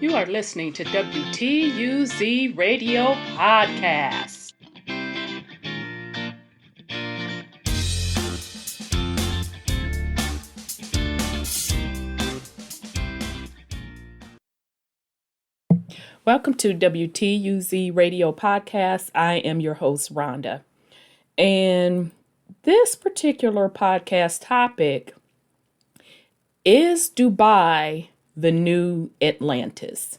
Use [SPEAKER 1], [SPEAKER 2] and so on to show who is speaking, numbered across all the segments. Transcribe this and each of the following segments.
[SPEAKER 1] You are listening to WTUZ Radio Podcast. Welcome to WTUZ Radio Podcast. I am your host, Rhonda. And this particular podcast topic is Dubai the New Atlantis.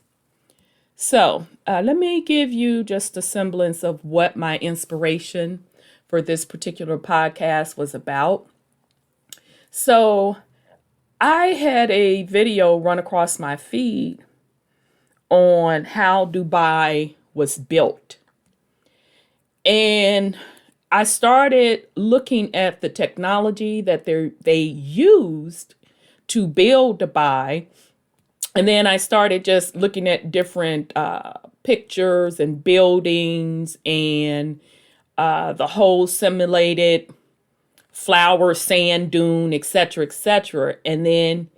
[SPEAKER 1] So let me give you just a semblance of what my inspiration for this particular podcast was about. So I had a video run across my feed on how Dubai was built. And I started looking at the technology that they used to build Dubai. And then I started just looking at different pictures and buildings and the whole simulated flower sand dune, etc., etc. And then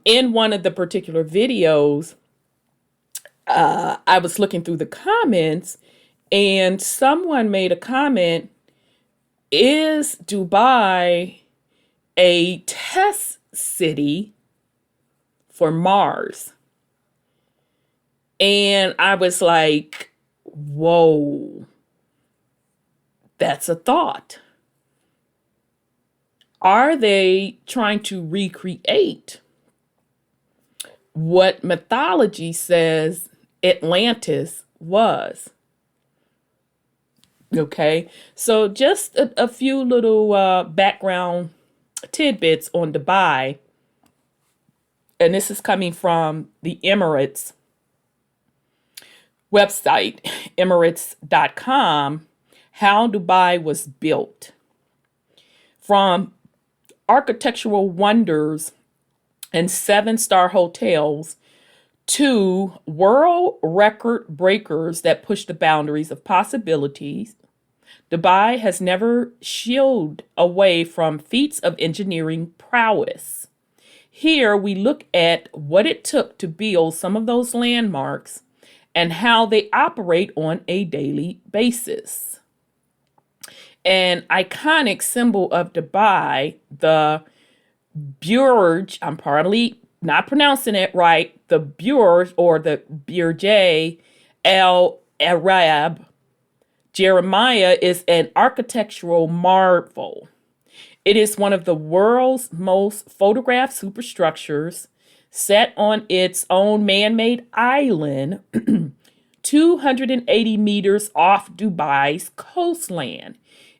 [SPEAKER 1] in one of the particular videos, I was looking through the comments and someone made a comment, is Dubai a test city for Mars? And I was like, whoa, that's a thought. Are they trying to recreate what mythology says Atlantis was? Okay, so just a few little background tidbits on Dubai. And this is coming from the Emirates website, emirates.com, how Dubai was built. From architectural wonders and 7-star hotels to world record breakers that push the boundaries of possibilities, Dubai has never shied away from feats of engineering prowess. Here we look at what it took to build some of those landmarks and how they operate on a daily basis. An iconic symbol of Dubai, the Burj, I'm probably not pronouncing it right, the Burj or the Burj Al Arab Jeremiah, is an architectural marvel. It is one of the world's most photographed superstructures, set on its own man-made island, 280 meters off Dubai's coastline.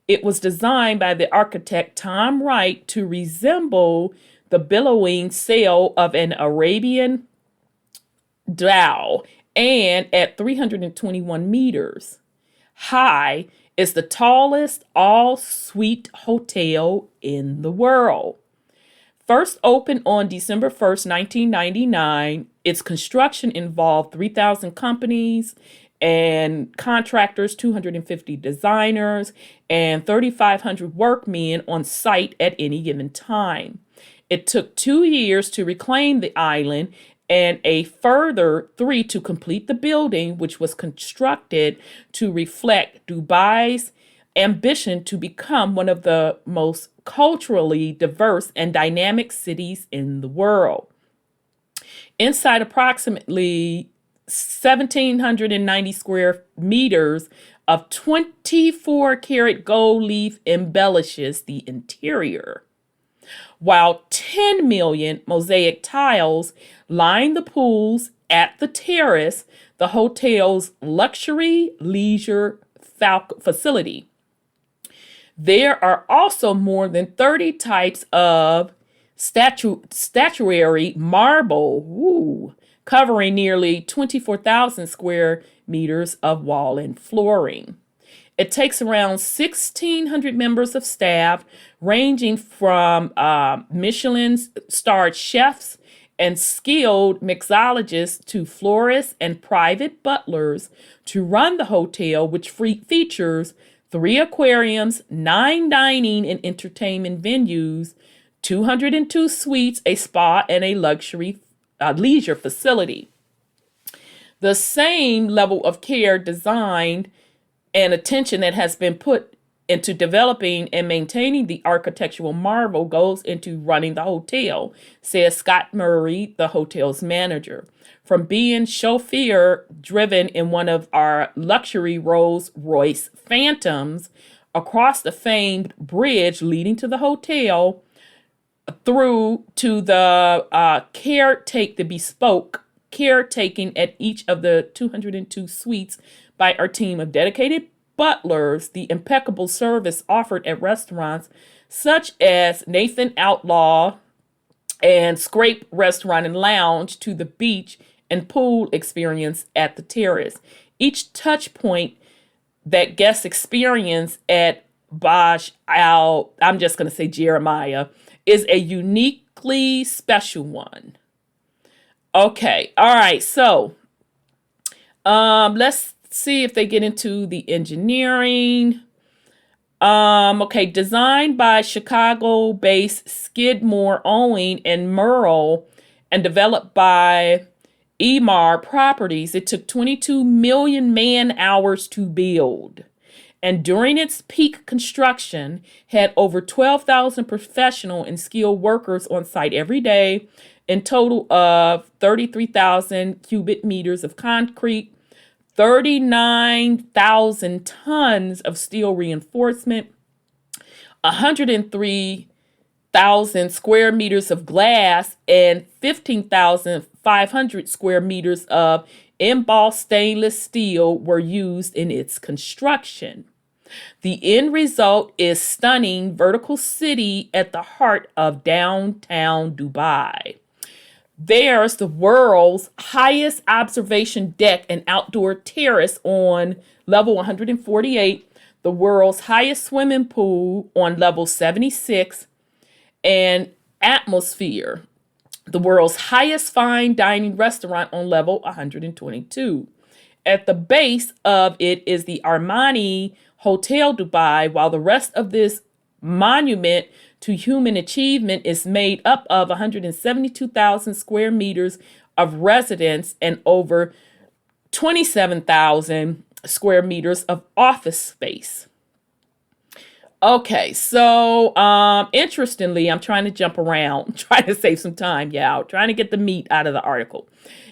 [SPEAKER 1] It was designed by the architect Tom Wright to resemble the billowing sail of an Arabian dhow, and at 321 meters high is the tallest all-suite hotel in the world. First opened on December 1st, 1999, its construction involved 3,000 companies and contractors, 250 designers, and 3,500 workmen on site at any given time. It took 2 years to reclaim the island and a further 3 to complete the building, which was constructed to reflect Dubai's ambition to become one of the most culturally diverse and dynamic cities in the world. Inside approximately 1,790 square meters of 24-karat gold leaf embellishes the interior, while 10 million mosaic tiles line the pools at the terrace, the hotel's luxury leisure facility. There are also more than 30 types of statuary marble, covering nearly 24,000 square meters of wall and flooring. It takes around 1,600 members of staff, ranging from Michelin-starred chefs and skilled mixologists to florists and private butlers to run the hotel, which features 3 aquariums, 9 dining and entertainment venues, 202 suites, a spa, and a luxury leisure facility. The same level of care, design, and attention that has been put into developing and maintaining the architectural marvel goes into running the hotel, says Scott Murray, the hotel's manager. From being chauffeur driven in one of our luxury Rolls-Royce Phantoms across the famed bridge leading to the hotel, through to the the bespoke caretaking at each of the 202 suites by our team of dedicated butlers, the impeccable service offered at restaurants such as Nathan Outlaw and Scrape Restaurant and Lounge, to the beach and pool experience at the terrace. Each touch point that guests experience at I'm just going to say Jeremiah, is a uniquely special one. Okay, all right, so let's see if they get into the engineering. Okay, designed by Chicago-based Skidmore, Owing, and Merle, and developed by Emar Properties, it took 22 million man-hours to build. And during its peak construction, had over 12,000 professional and skilled workers on site every day, in total of 33,000 cubic meters of concrete, 39,000 tons of steel reinforcement, 103,000 square meters of glass, and 15,500 square meters of embossed stainless steel were used in its construction. The end result is stunning vertical city at the heart of downtown Dubai. There's the world's highest observation deck and outdoor terrace on level 148, the world's highest swimming pool on level 76, and Atmosphere, the world's highest fine dining restaurant, on level 122. At the base of it is the Armani Hotel Dubai, while the rest of this monument to human achievement is made up of 172,000 square meters of residence and over 27,000 square meters of office space. Okay, so interestingly, I'm trying to jump around, trying to save some time, trying to get the meat out of the article.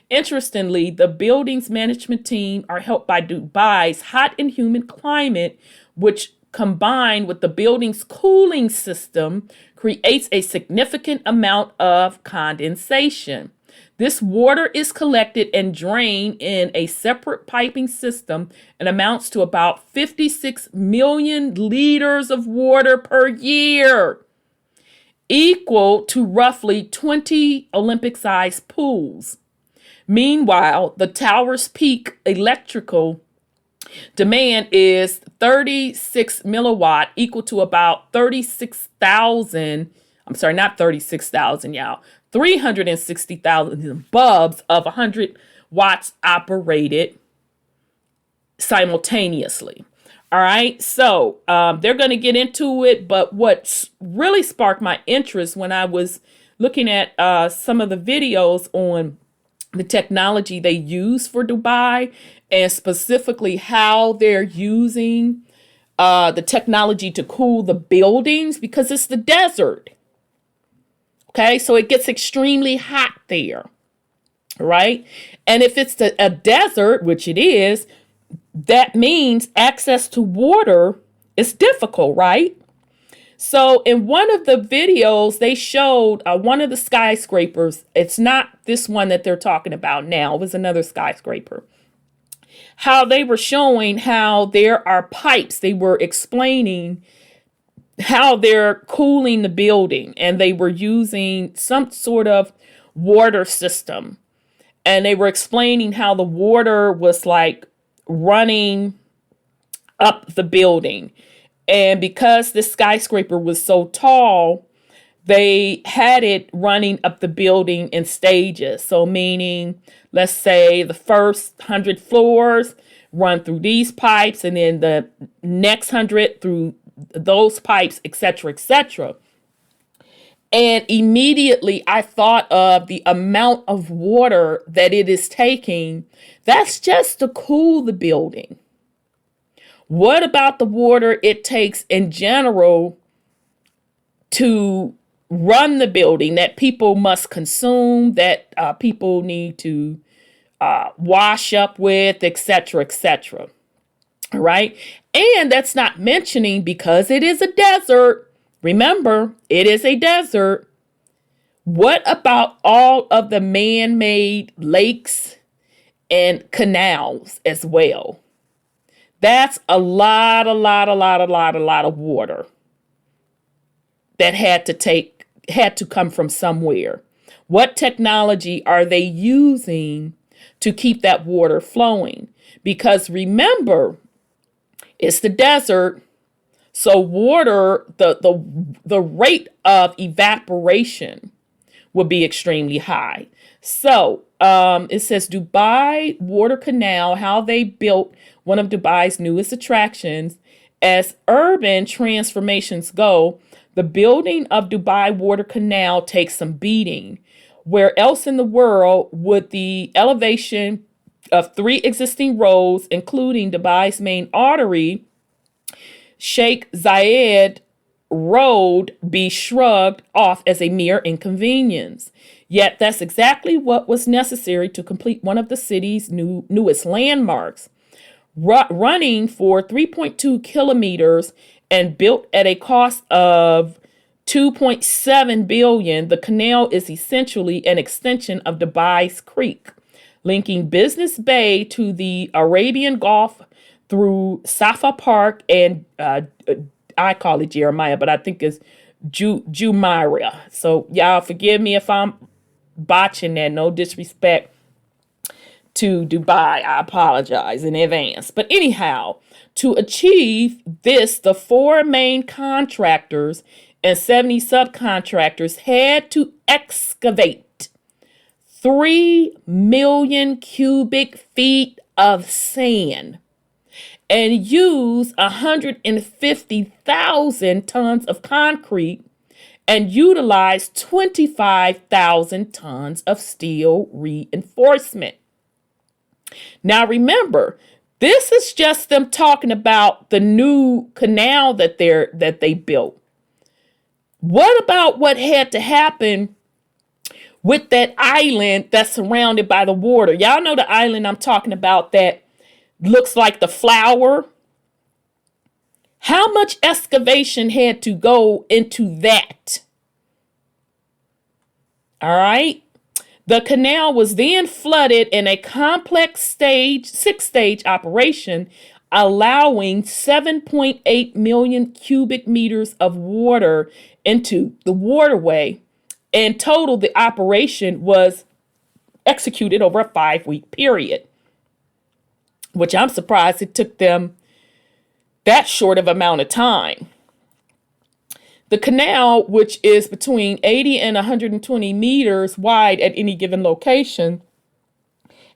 [SPEAKER 1] Interestingly, the building's management team are helped by Dubai's hot and humid climate, which combined with the building's cooling system creates a significant amount of condensation. This water is collected and drained in a separate piping system and amounts to about 56 million liters of water per year, equal to roughly 20 Olympic-sized pools. Meanwhile, the tower's peak electrical demand is 36 milliwatt, equal to about 360,000 bulbs of 100 watts operated simultaneously. All right, so they're going to get into it, but what really sparked my interest when I was looking at some of the videos on the technology they use for Dubai, and specifically how they're using the technology to cool the buildings, because it's the desert. Okay, so it gets extremely hot there, right? And if it's a desert, which it is, that means access to water is difficult, right? So in one of the videos, they showed one of the skyscrapers. It's not this one that they're talking about now. It was another skyscraper. How they were showing how there are pipes. They were explaining how they're cooling the building, and they were using some sort of water system. And they were explaining how the water was like running up the building. And because this skyscraper was so tall, they had it running up the building in stages. So meaning, let's say the first 100 floors run through these pipes, and then the next 100 through those pipes, etc., etc. And immediately I thought of the amount of water that it is taking. That's just to cool the building. What about the water it takes in general to run the building that people must consume, that people need to wash up with, etc., etc. All right. And that's not mentioning, because it is a desert. Remember, it is a desert. What about all of the man-made lakes and canals as well? That's a lot of water that had to come from somewhere. What technology are they using to keep that water flowing? Because remember, it's the desert. So water, the rate of evaporation would be extremely high. So it says Dubai Water Canal, how they built one of Dubai's newest attractions. As urban transformations go, the building of Dubai Water Canal takes some beating. Where else in the world would the elevation of 3 existing roads, including Dubai's main artery, Sheikh Zayed Road, be shrugged off as a mere inconvenience? Yet that's exactly what was necessary to complete one of the city's newest landmarks. Running for 3.2 kilometers and built at a cost of $2.7 billion, the canal is essentially an extension of Dubai's Creek, linking Business Bay to the Arabian Gulf through Safa Park and I call it Jeremiah, but I think it's Jumeirah. So y'all forgive me if I'm botching that. No disrespect to Dubai. I apologize in advance. But anyhow, to achieve this, the 4 main contractors and 70 subcontractors had to excavate 3 million cubic feet of sand and use 150,000 tons of concrete and utilize 25,000 tons of steel reinforcement. Now remember, this is just them talking about the new canal that they built. What about what had to happen with that island that's surrounded by the water? Y'all know the island I'm talking about that looks like the flower. How much excavation had to go into that? All right. The canal was then flooded in a complex 6-stage operation, allowing 7.8 million cubic meters of water into the waterway. In total, the operation was executed over a 5-week period, which I'm surprised it took them that short of amount of time. The canal, which is between 80 and 120 meters wide at any given location,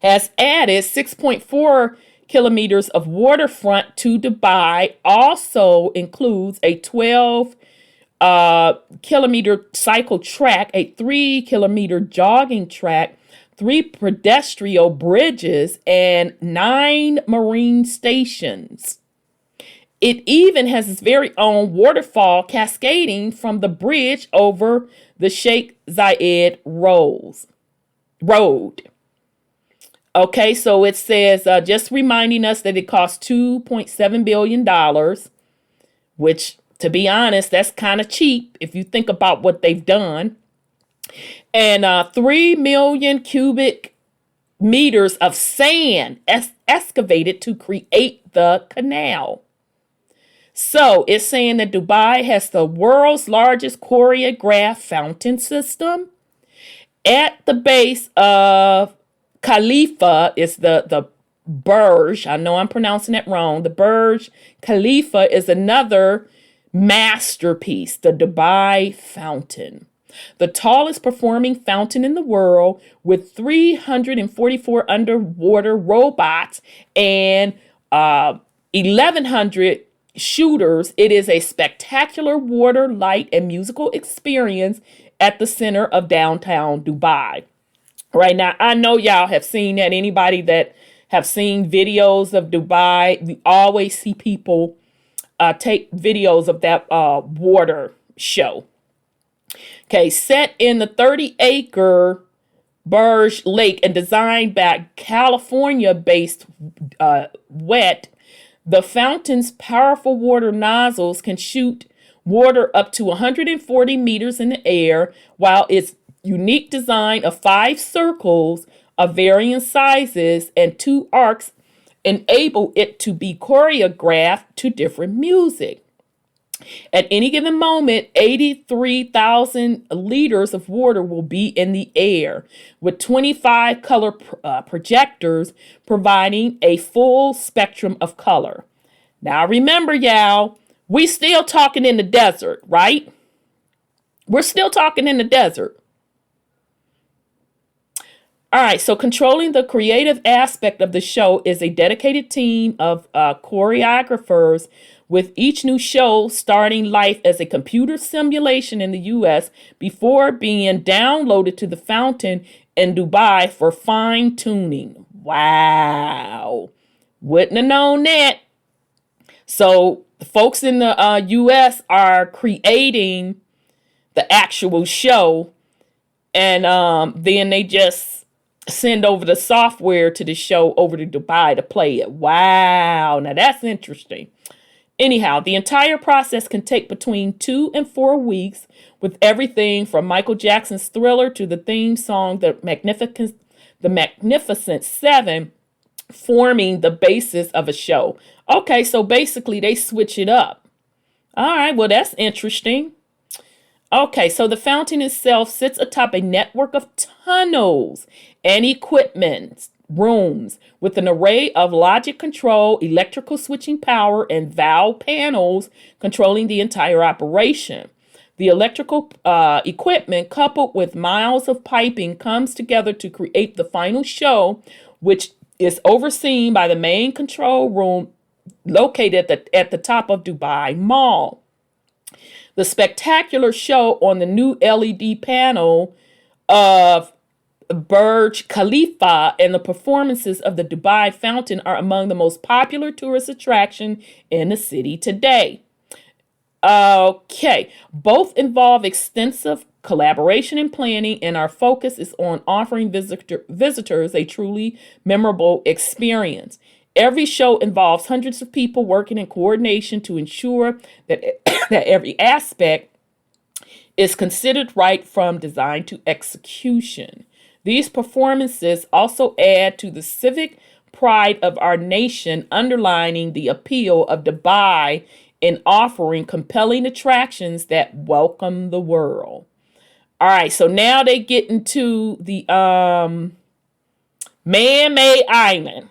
[SPEAKER 1] has added 6.4 kilometers of waterfront to Dubai. Also includes a 12 kilometer cycle track, a 3 kilometer jogging track, 3 pedestrian bridges, and 9 marine stations. It even has its very own waterfall cascading from the bridge over the Sheikh Zayed Road. Okay, so it says, just reminding us that it cost $2.7 billion, which, to be honest, that's kind of cheap if you think about what they've done. And 3 million cubic meters of sand excavated to create the canal. So it's saying that Dubai has the world's largest choreographed fountain system. At the base of Khalifa is the Burj. I know I'm pronouncing it wrong. The Burj Khalifa is another masterpiece, the Dubai Fountain. The tallest performing fountain in the world, with 344 underwater robots and 1,100 shooters, it is a spectacular water, light, and musical experience at the center of downtown Dubai. Right now, I know y'all have seen that. Anybody that have seen videos of Dubai, we always see people take videos of that water show. Okay, set in the 30-acre Burj Lake and designed by California-based WET, the fountain's powerful water nozzles can shoot water up to 140 meters in the air, while its unique design of 5 circles of varying sizes and 2 arcs enable it to be choreographed to different music. At any given moment, 83,000 liters of water will be in the air, with 25 color projectors providing a full spectrum of color. Now remember, y'all, we still talking in the desert, right? We're still talking in the desert. All right, so controlling the creative aspect of the show is a dedicated team of choreographers, with each new show starting life as a computer simulation in the U.S. before being downloaded to the fountain in Dubai for fine tuning. Wow. Wouldn't have known that. So the folks in the U.S. are creating the actual show, and then they just send over the software to the show over to Dubai to play it. Wow. Now that's interesting. Anyhow, the entire process can take between 2 and 4 weeks, with everything from Michael Jackson's Thriller to the theme song, The Magnificent Seven, forming the basis of a show. Okay, so basically they switch it up. All right, well, that's interesting. Okay, so the fountain itself sits atop a network of tunnels and equipment rooms with an array of logic control, electrical switching power, and valve panels controlling the entire operation. The electrical equipment, coupled with miles of piping, comes together to create the final show, which is overseen by the main control room located at the top of Dubai Mall. The spectacular show on the new LED panel of Burj Khalifa and the performances of the Dubai Fountain are among the most popular tourist attractions in the city today. Okay, both involve extensive collaboration and planning, and our focus is on offering visitors a truly memorable experience. Every show involves hundreds of people working in coordination to ensure that, that every aspect is considered right from design to execution. These performances also add to the civic pride of our nation, underlining the appeal of Dubai in offering compelling attractions that welcome the world. All right, so now they get into the man-made island.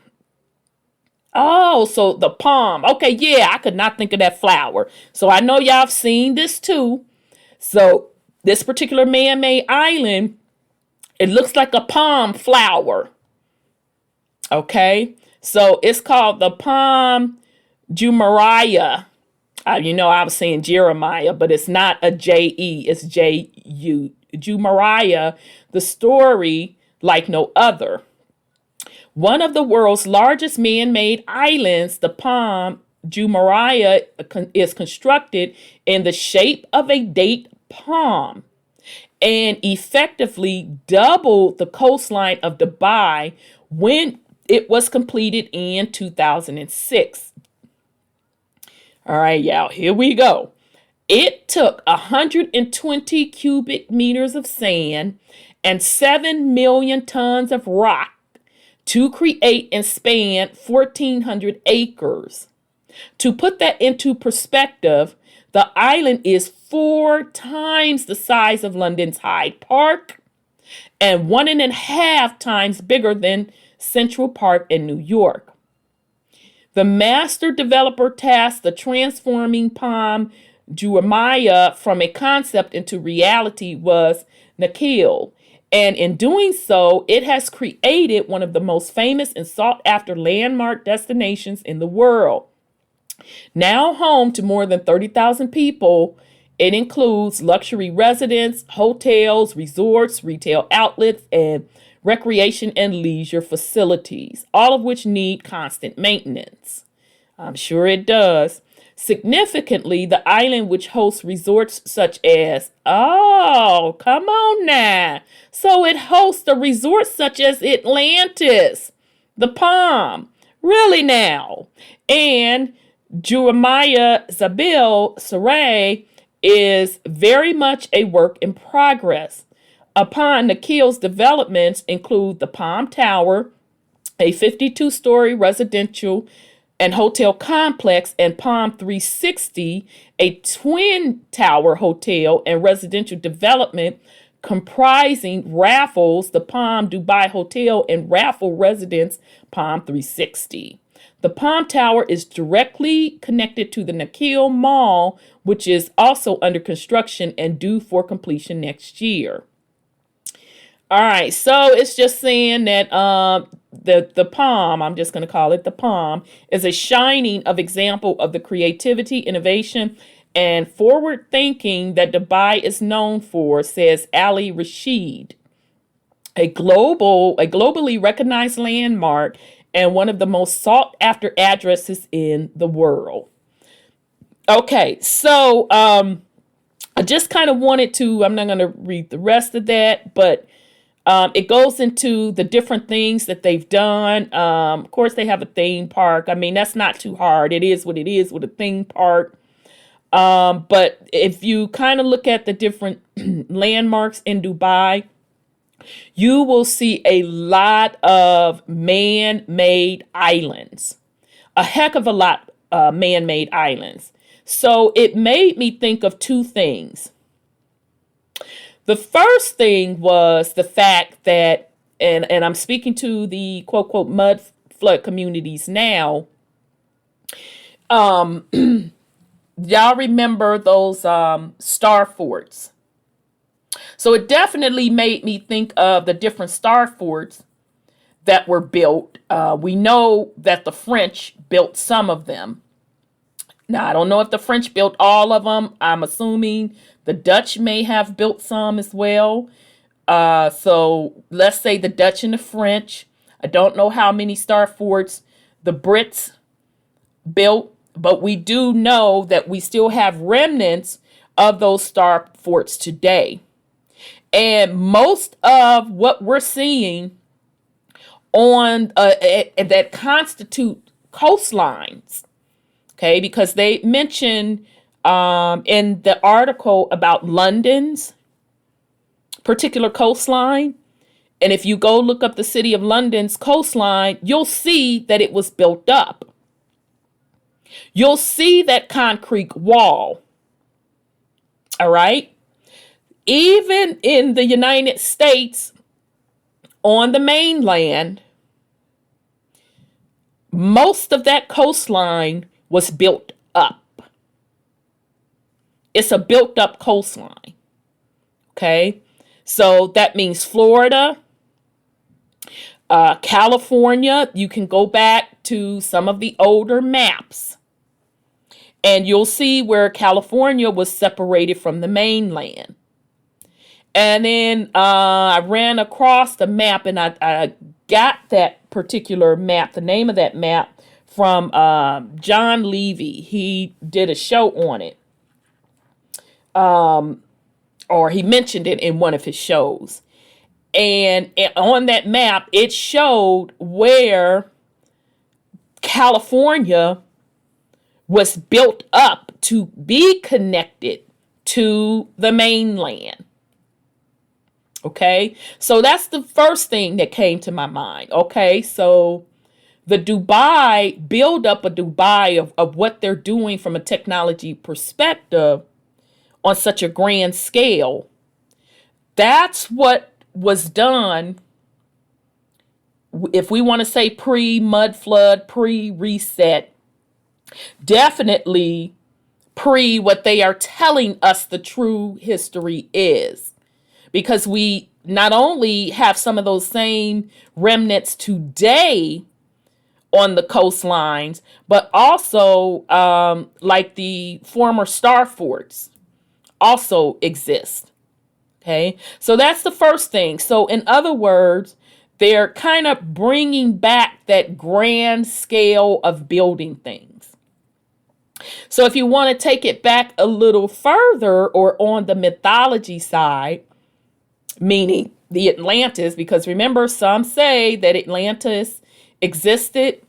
[SPEAKER 1] Oh, so the palm. Okay, yeah, I could not think of that flower. So I know y'all have seen this too. So this particular man-made island, it looks like a palm flower. Okay, so it's called the Palm Jumeirah. I was saying Jeremiah, but it's not a J-E, it's J-U. Jumeirah, the story like no other. One of the world's largest man-made islands, the Palm Jumeirah, is constructed in the shape of a date palm and effectively doubled the coastline of Dubai when it was completed in 2006. All right, y'all, here we go. It took 120 cubic meters of sand and 7 million tons of rock to create and span 1,400 acres. To put that into perspective, the island is 4 times the size of London's Hyde Park and 1.5 times bigger than Central Park in New York. The master developer tasked the transforming Palm Jumeirah from a concept into reality was Nikhil, and in doing so, it has created one of the most famous and sought-after landmark destinations in the world. Now home to more than 30,000 people, it includes luxury residents, hotels, resorts, retail outlets, and recreation and leisure facilities, all of which need constant maintenance. I'm sure it does. Significantly, the island, which hosts resorts such as, oh, come on now. So it hosts a resort such as Atlantis, the Palm, really now. And Jeremiah Zabil Saray is very much a work in progress. Upon Nikhil's developments include the Palm Tower, a 52-story residential and hotel complex, and Palm 360, a twin tower hotel and residential development comprising Raffles, the Palm Dubai Hotel, and Raffle Residence, Palm 360. The Palm Tower is directly connected to the Nikhil Mall, which is also under construction and due for completion next year. All right, so it's just saying that the Palm, I'm just going to call it the Palm, is a shining of example of the creativity, innovation, and forward thinking that Dubai is known for, says Ali Rashid, a globally recognized landmark and one of the most sought after addresses in the world. Okay, so I just kind of wanted to, I'm not going to read the rest of that, but it goes into the different things that they've done. Of course, they have a theme park. I mean, that's not too hard. It is what it is with a theme park. But if you kind of look at the different landmarks in Dubai, you will see a lot of man-made islands, a heck of a lot man-made islands. So it made me think of two things. The first thing was the fact that, and I'm speaking to the quote, quote, mud flood communities now. Y'all remember those star forts? So it definitely made me think of the different star forts that were built. We know that the French built some of them. Now, I don't know if the French built all of them. I'm assuming the Dutch may have built some as well. So let's say the Dutch and the French. I don't know how many star forts the Brits built, but we do know that we still have remnants of those star forts today. And most of what we're seeing on that constitute coastlines, okay, because they mention in the article about London's particular coastline. And if you go look up the city of London's coastline, you'll see that it was built up. You'll see that concrete wall. All right. Even in the United States, on the mainland, most of that coastline was built up. It's a built up coastline. Okay. So that means Florida, California. You can go back to some of the older maps and you'll see where California was separated from the mainland. And then I ran across the map and I got that particular map, the name of that map, from John Levy. He did a show on it. Or he mentioned it in one of his shows. And on that map, it showed where California was built up to be connected to the mainland. Okay, so that's the first thing that came to my mind. Okay, so the Dubai, build up a Dubai of what they're doing from a technology perspective on such a grand scale. That's what was done, if we want to say pre-mud flood, pre-reset, definitely pre what they are telling us the true history is. Because we not only have some of those same remnants today on the coastlines, but also like the former star forts also exist. Okay, so that's the first thing. So in other words, they're kind of bringing back that grand scale of building things. So if you want to take it back a little further, or on the mythology side, meaning the Atlantis, because remember, some say that Atlantis existed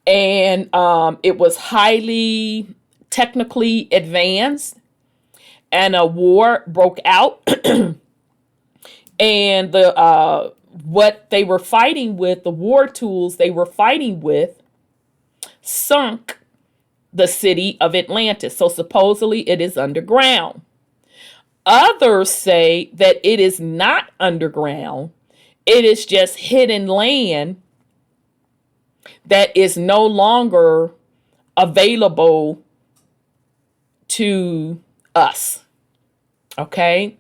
[SPEAKER 1] and it was highly technically advanced, and a war broke out and the what they were fighting with, the war tools they were fighting with, sunk the city of Atlantis. So supposedly it is underground. Others say that it is not underground. It is just hidden land that is no longer available to us. Okay?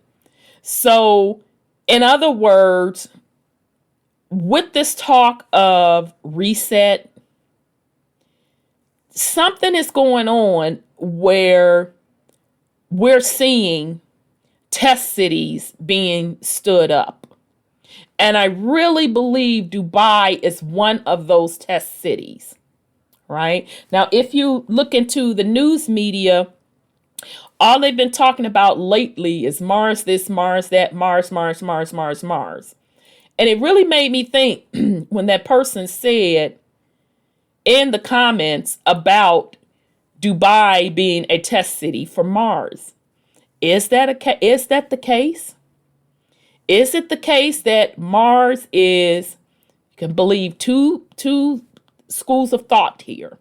[SPEAKER 1] So, in other words, with this talk of reset, something is going on where we're seeing test cities being stood up. And I really believe Dubai is one of those test cities, right? Now, if you look into the news media, all they've been talking about lately is Mars this, Mars that, Mars, Mars, Mars, Mars, Mars. And it really made me think when that person said in the comments about Dubai being a test city for Mars. Is that the case? Is it the case that Mars is, you can believe two schools of thought here.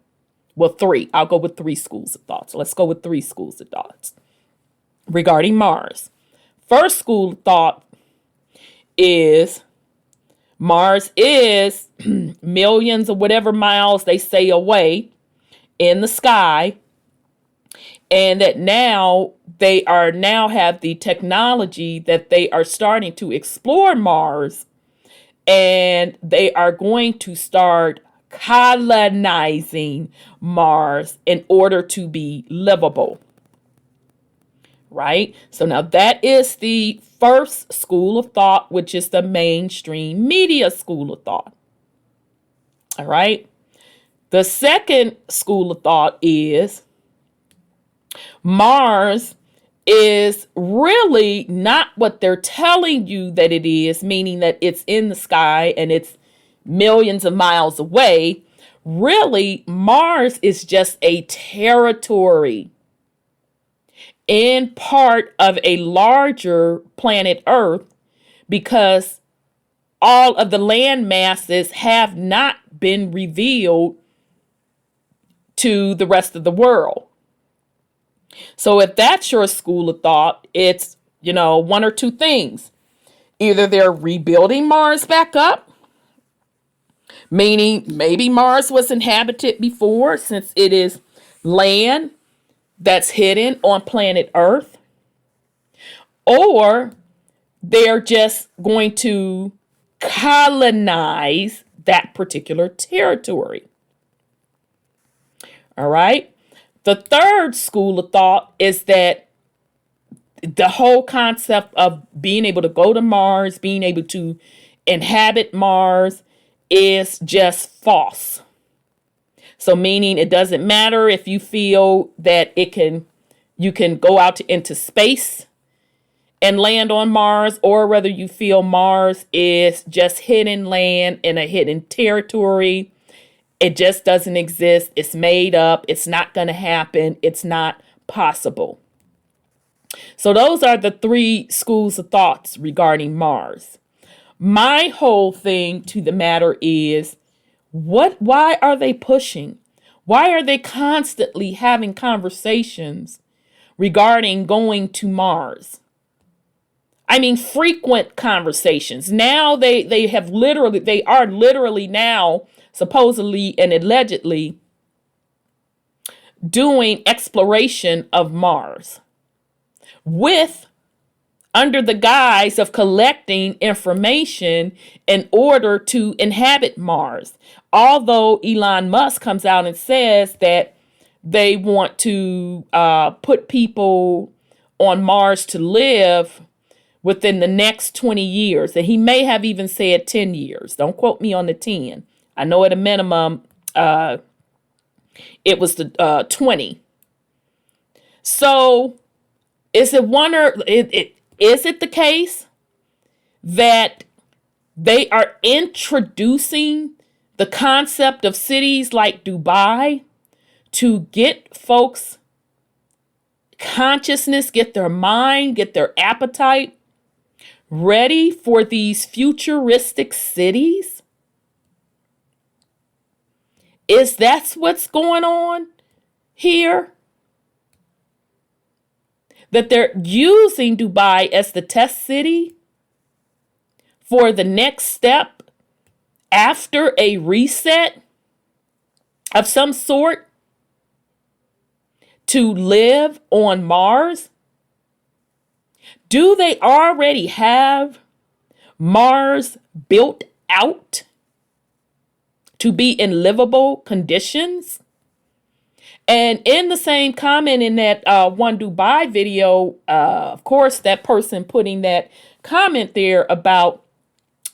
[SPEAKER 1] Well, three. I'll go with 3 schools of thought. So let's go with 3 schools of thoughts regarding Mars. First school of thought is Mars is millions or whatever miles they say away in the sky, and that now they have the technology that they are starting to explore Mars, and they are going to start colonizing Mars in order to be livable. Right? So now that is the first school of thought, which is the mainstream media school of thought. All right. The second school of thought is Mars is really not what they're telling you that it is, meaning that it's in the sky and it's millions of miles away. Really, Mars is just a territory in part of a larger planet Earth, because all of the land masses have not been revealed to the rest of the world. So if that's your school of thought, it's, one or two things. Either they're rebuilding Mars back up, meaning maybe Mars was inhabited before, since it is land that's hidden on planet Earth, or they're just going to colonize that particular territory. All right. The third school of thought is that the whole concept of being able to go to Mars, being able to inhabit Mars, is just false. So meaning it doesn't matter if you feel that you can go out into space and land on Mars, or whether you feel Mars is just hidden land in a hidden territory. It just doesn't exist. It's made up. It's not going to happen. It's not possible. So those are the 3 schools of thoughts regarding Mars. My whole thing to the matter is, why are they pushing? Why are they constantly having conversations regarding going to Mars? I mean, frequent conversations. Now they are literally now supposedly and allegedly doing exploration of Mars with under the guise of collecting information in order to inhabit Mars. Although Elon Musk comes out and says that they want to put people on Mars to live within the next 20 years. And he may have even said 10 years. Don't quote me on the 10. I know at a minimum it was the 20. So is it is it the case that they are introducing the concept of cities like Dubai to get folks' consciousness, get their mind, get their appetite ready for these futuristic cities? Is that what's going on here? That they're using Dubai as the test city for the next step after a reset of some sort to live on Mars? Do they already have Mars built out to be in livable conditions? And in the same comment in that one Dubai video, of course, that person putting that comment there about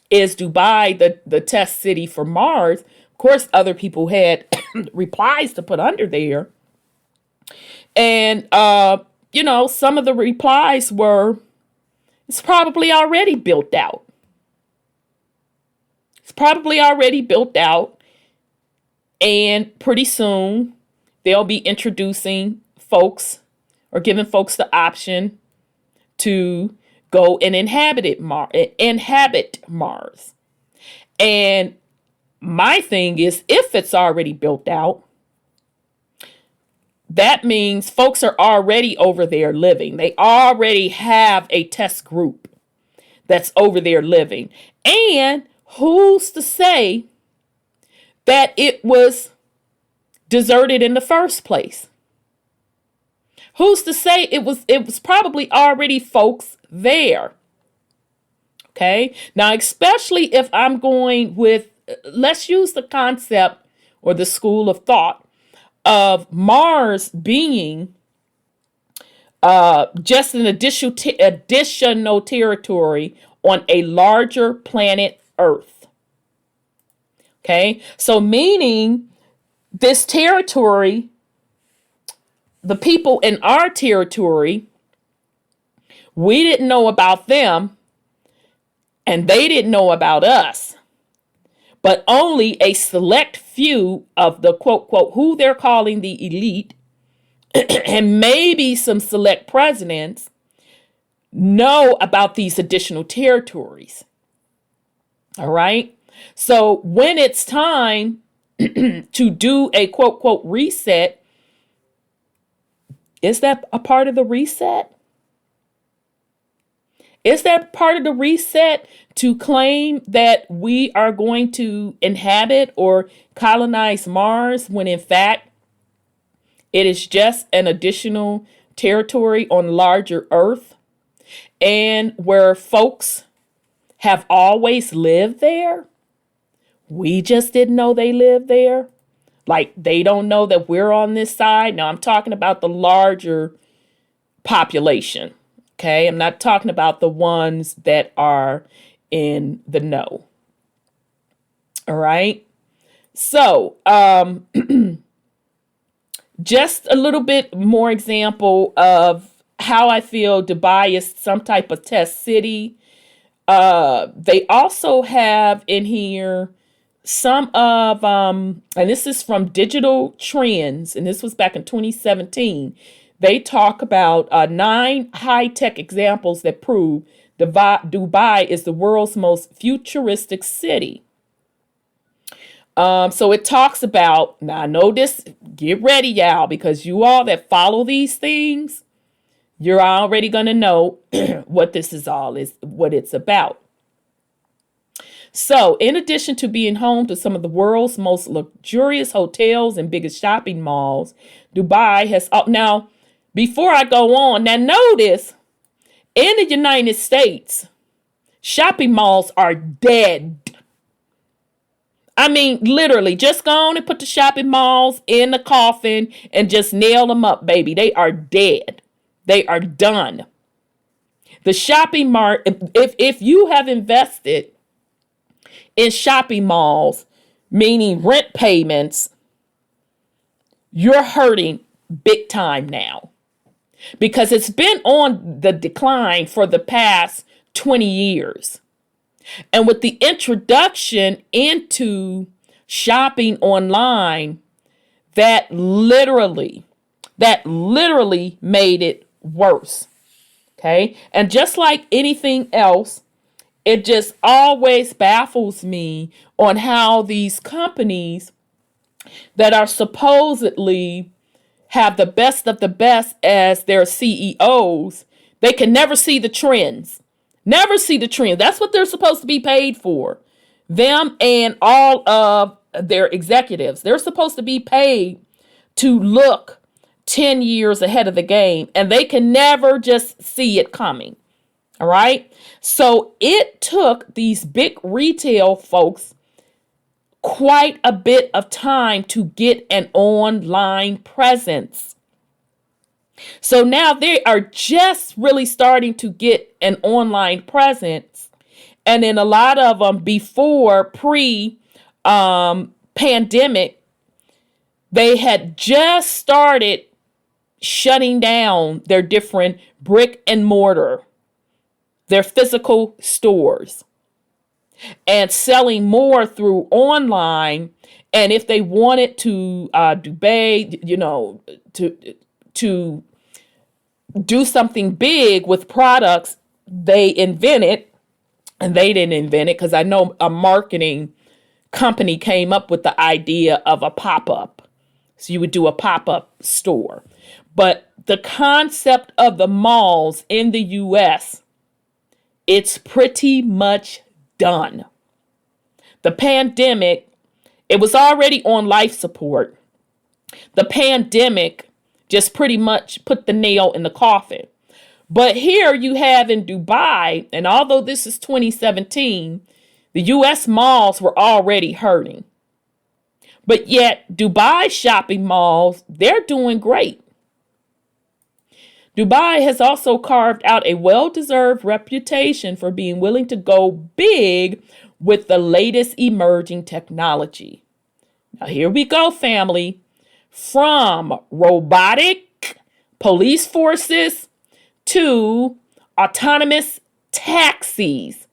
[SPEAKER 1] is Dubai the test city for Mars? Of course, other people had replies to put under there. And, some of the replies were, it's probably already built out. It's probably already built out. And pretty soon, they'll be introducing folks or giving folks the option to go and inhabit Mars. And my thing is, if it's already built out, that means folks are already over there living. They already have a test group that's over there living. And who's to say that it was deserted in the first place? Who's to say it was probably already folks there? Okay. Now, especially if I'm going with, let's use the concept or the school of thought of Mars being just an additional territory on a larger planet Earth. Okay. So meaning this territory, the people in our territory, we didn't know about them and they didn't know about us, but only a select few of the quote, quote, who they're calling the elite and maybe some select presidents know about these additional territories. All right. So when it's time to do a quote, quote, reset, is that a part of the reset? Is that part of the reset to claim that we are going to inhabit or colonize Mars when in fact it is just an additional territory on larger Earth and where folks have always lived there? We just didn't know they lived there. Like they don't know that we're on this side. Now I'm talking about the larger population. Okay. I'm not talking about the ones that are in the know. All right. So, just a little bit more example of how I feel Dubai is some type of test city. They also have in here some of, and this is from Digital Trends, and this was back in 2017. They talk about 9 high-tech examples that prove Dubai is the world's most futuristic city. So it talks about, now I know this, get ready, y'all, because you all that follow these things, you're already going to know what this is what it's about. So in addition to being home to some of the world's most luxurious hotels and biggest shopping malls, Dubai has, now, before I go on, now notice In the United States, shopping malls are dead. I mean, literally, just go on and put the shopping malls in the coffin and just nail them up, baby. They are dead. They are done. The shopping mart, if you have invested in shopping malls, meaning rent payments, you're hurting big time now. Because it's been on the decline for the past 20 years. And with the introduction into shopping online, that literally made it worse. Okay. And just like anything else, it just always baffles me on how these companies that are supposedly have the best of the best as their CEOs, they can never see the trends. Never see the trend. That's what they're supposed to be paid for. Them and all of their executives. They're supposed to be paid to look 10 years ahead of the game, and they can never just see it coming. All right. So it took these big retail folks quite a bit of time to get an online presence. So now they are just really starting to get an online presence. And then a lot of them before pandemic, they had just started shutting down their different brick and mortar, their physical stores, and selling more through online. And if they wanted to Dubai, to do something big with products they invented, and they didn't invent it because I know a marketing company came up with the idea of a pop-up. So you would do a pop-up store. But the concept of the malls in the US, it's pretty much done. The pandemic, it was already on life support. The pandemic just pretty much put the nail in the coffin. But here you have in Dubai, and although this is 2017, the US malls were already hurting. But yet Dubai shopping malls, they're doing great. Dubai has also carved out a well-deserved reputation for being willing to go big with the latest emerging technology. Now here we go, family. From robotic police forces to autonomous taxis.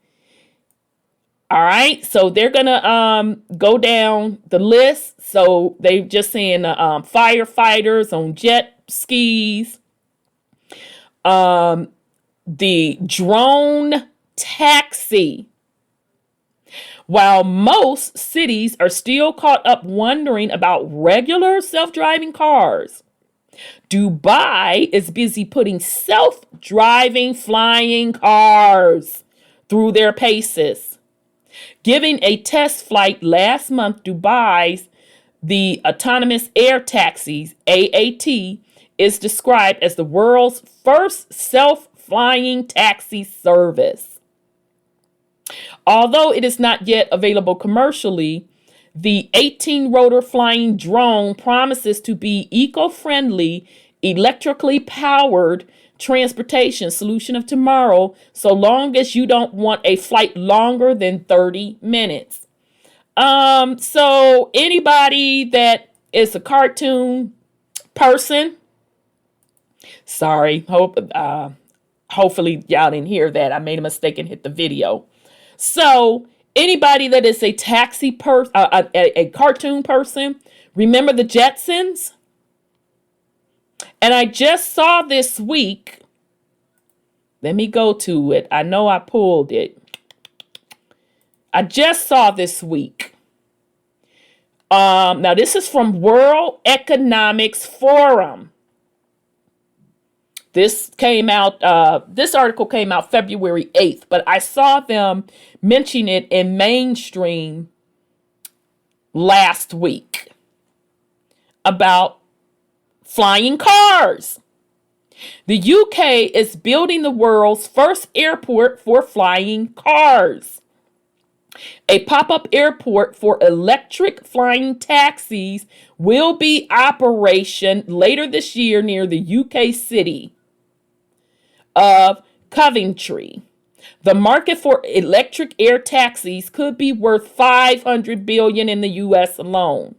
[SPEAKER 1] All right, so they're gonna go down the list. So they're just saying firefighters on jet skis, the drone taxi. While most cities are still caught up wondering about regular self-driving cars, Dubai is busy putting self-driving flying cars through their paces. Giving a test flight last month, Dubai's the autonomous air taxis, AAT, is described as the world's first self-flying taxi service. Although it is not yet available commercially, the 18-rotor flying drone promises to be eco-friendly, electrically powered transportation solution of tomorrow, so long as you don't want a flight longer than 30 minutes. So anybody that is a cartoon person, sorry, hopefully y'all didn't hear that. I made a mistake and hit the video. So anybody that is a a cartoon person, remember the Jetsons? And I just saw this week, let me go to it. I know I pulled it. I just saw this week. Now this is from World Economics Forum. This came out, this article came out February 8th, but I saw them mention it in mainstream last week about flying cars. The UK is building the world's first airport for flying cars. A pop-up airport for electric flying taxis will be operation later this year near the UK city of Coventry. The market for electric air taxis could be worth $500 billion in the US alone.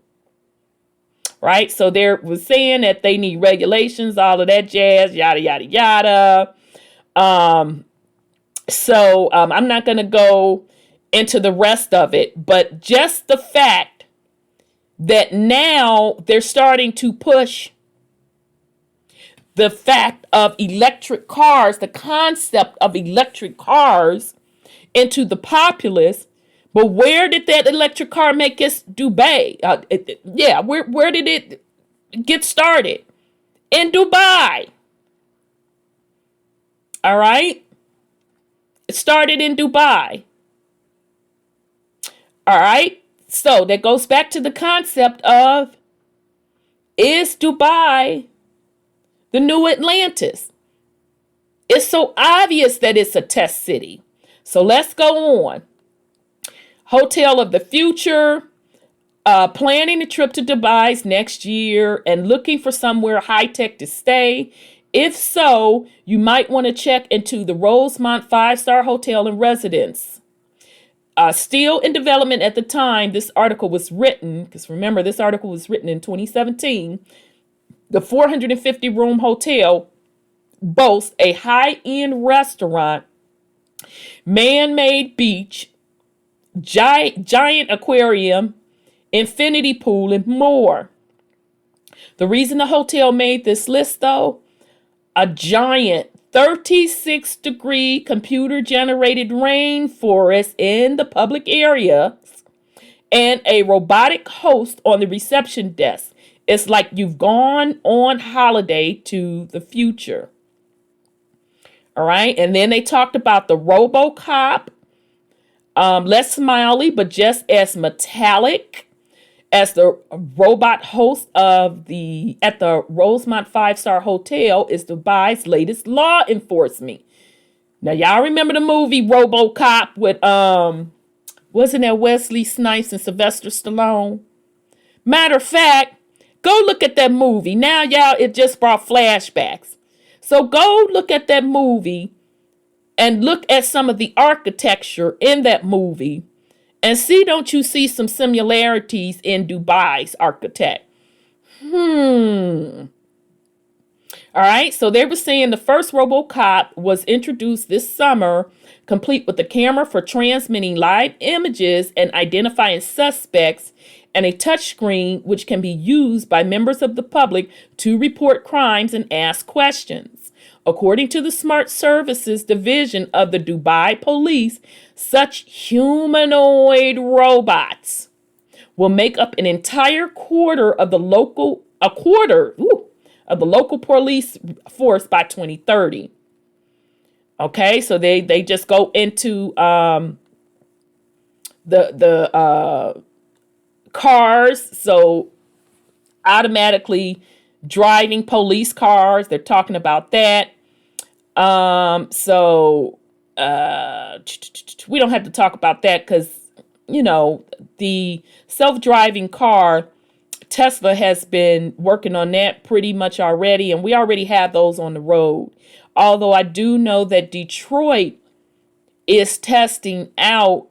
[SPEAKER 1] Right? So they was saying that they need regulations, all of that jazz, yada, yada, yada. So I'm not going to go into the rest of it, but just the fact that now they're starting to push the fact of electric cars, the concept of electric cars into the populace. But where did that electric car make us? Dubai? Where did it get started? In Dubai. All right? It started in Dubai. All right? So that goes back to the concept of, is Dubai the new Atlantis? It's so obvious that it's a test city. So let's go on. Hotel of the future, planning a trip to Dubai next year and looking for somewhere high-tech to stay. If so, you might want to check into the Rosemont 5-star hotel and residence. Still in development at the time this article was written, because remember, this article was written in 2017. The 450-room hotel boasts a high-end restaurant, man-made beach, giant aquarium, infinity pool, and more. The reason the hotel made this list, though, a giant 36-degree computer-generated rainforest in the public areas and a robotic host on the reception desk. It's like you've gone on holiday to the future. All right. And then they talked about the RoboCop, less smiley, but just as metallic as the robot host at the Rosemont 5-star hotel is Dubai's latest law enforcement. Now, y'all remember the movie RoboCop with, wasn't that Wesley Snipes and Sylvester Stallone? Matter of fact, go look at that movie. Now, y'all, it just brought flashbacks. So go look at that movie and look at some of the architecture in that movie and see, don't you see some similarities in Dubai's architect? All right, so they were saying the first RoboCop was introduced this summer, complete with a camera for transmitting live images and identifying suspects, and a touchscreen which can be used by members of the public to report crimes and ask questions. According to the Smart Services Division of the Dubai Police, such humanoid robots will make up an entire quarter of the local police force by 2030. Okay, so they just go into the cars, so automatically driving police cars. They're talking about that. We don't have to talk about that because, the self-driving car, Tesla has been working on that pretty much already, and we already have those on the road. Although I do know that Detroit is testing out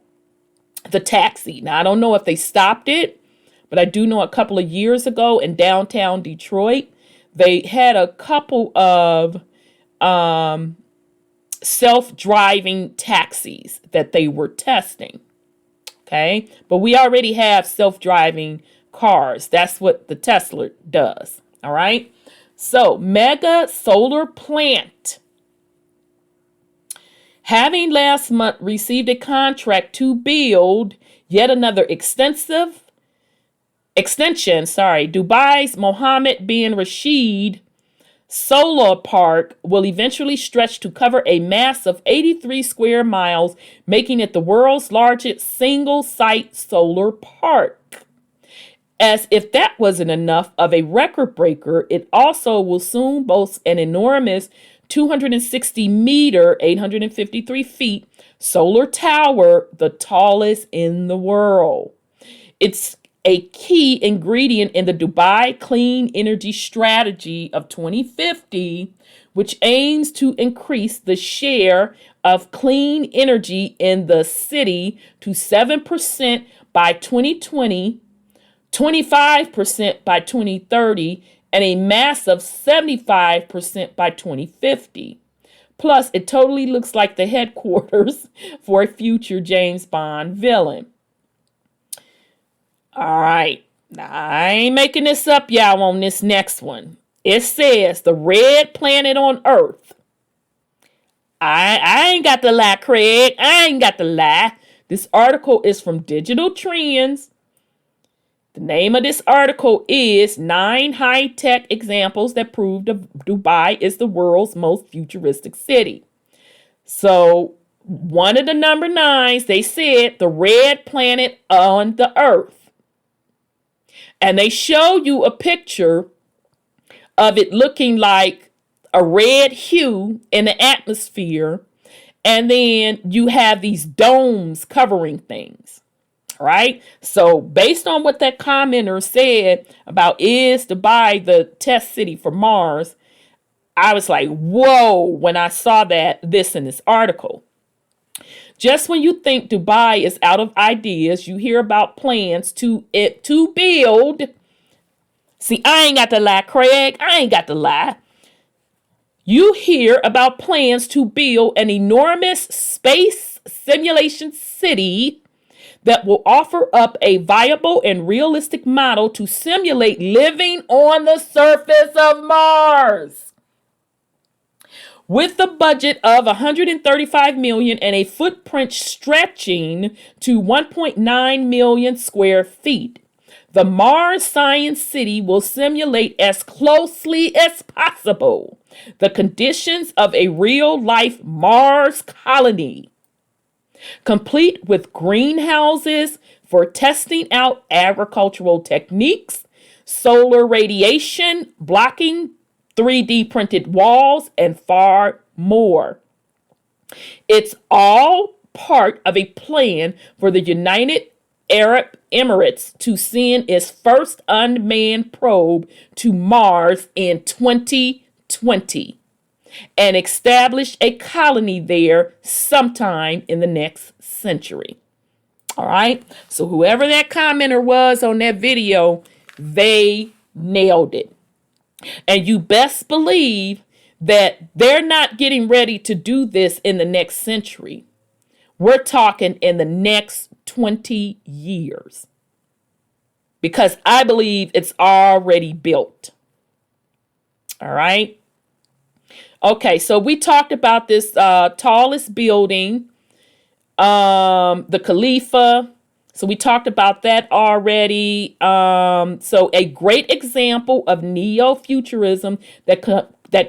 [SPEAKER 1] the taxi. Now, I don't know if they stopped it, but I do know a couple of years ago in downtown Detroit, they had a couple of self-driving taxis that they were testing. Okay, but we already have self-driving cars. That's what the Tesla does. All right. So, mega solar plant, having last month received a contract to build yet another extension, Dubai's Mohammed bin Rashid solar park will eventually stretch to cover a massive 83 square miles, making it the world's largest single-site solar park. As if that wasn't enough of a record breaker, it also will soon boast an enormous 260 meter, 853 feet solar tower, the tallest in the world. It's a key ingredient in the Dubai Clean Energy Strategy of 2050, which aims to increase the share of clean energy in the city to 7% by 2020, 25% by 2030, and a massive 75% by 2050. Plus, it totally looks like the headquarters for a future James Bond villain. All right, now, I ain't making this up, y'all, on this next one. It says the red planet on Earth. I ain't got to lie, Craig. I ain't got to lie. This article is from Digital Trends. The name of this article is 9 High-Tech Examples That Prove Dubai is the World's Most Futuristic City. So, one of the number 9s, they said the red planet on the Earth. And they show you a picture of it looking like a red hue in the atmosphere. And then you have these domes covering things. Right? So based on what that commenter said about is Dubai the test city for Mars, I was like, whoa, when I saw this in this article. Just when you think Dubai is out of ideas, you hear about plans to build. See, I ain't got to lie, Craig. I ain't got to lie. You hear about plans to build an enormous space simulation city that will offer up a viable and realistic model to simulate living on the surface of Mars. With a budget of $135 million and a footprint stretching to 1.9 million square feet, the Mars Science City will simulate as closely as possible the conditions of a real-life Mars colony, complete with greenhouses for testing out agricultural techniques, solar radiation blocking 3D printed walls, and far more. It's all part of a plan for the United Arab Emirates to send its first unmanned probe to Mars in 2020 and establish a colony there sometime in the next century. All right. So whoever that commenter was on that video, they nailed it. And you best believe that they're not getting ready to do this in the next century. We're talking in the next 20 years. Because I believe it's already built. All right. Okay, so we talked about this tallest building, the Khalifa. So we talked about that already. So a great example of neo-futurism that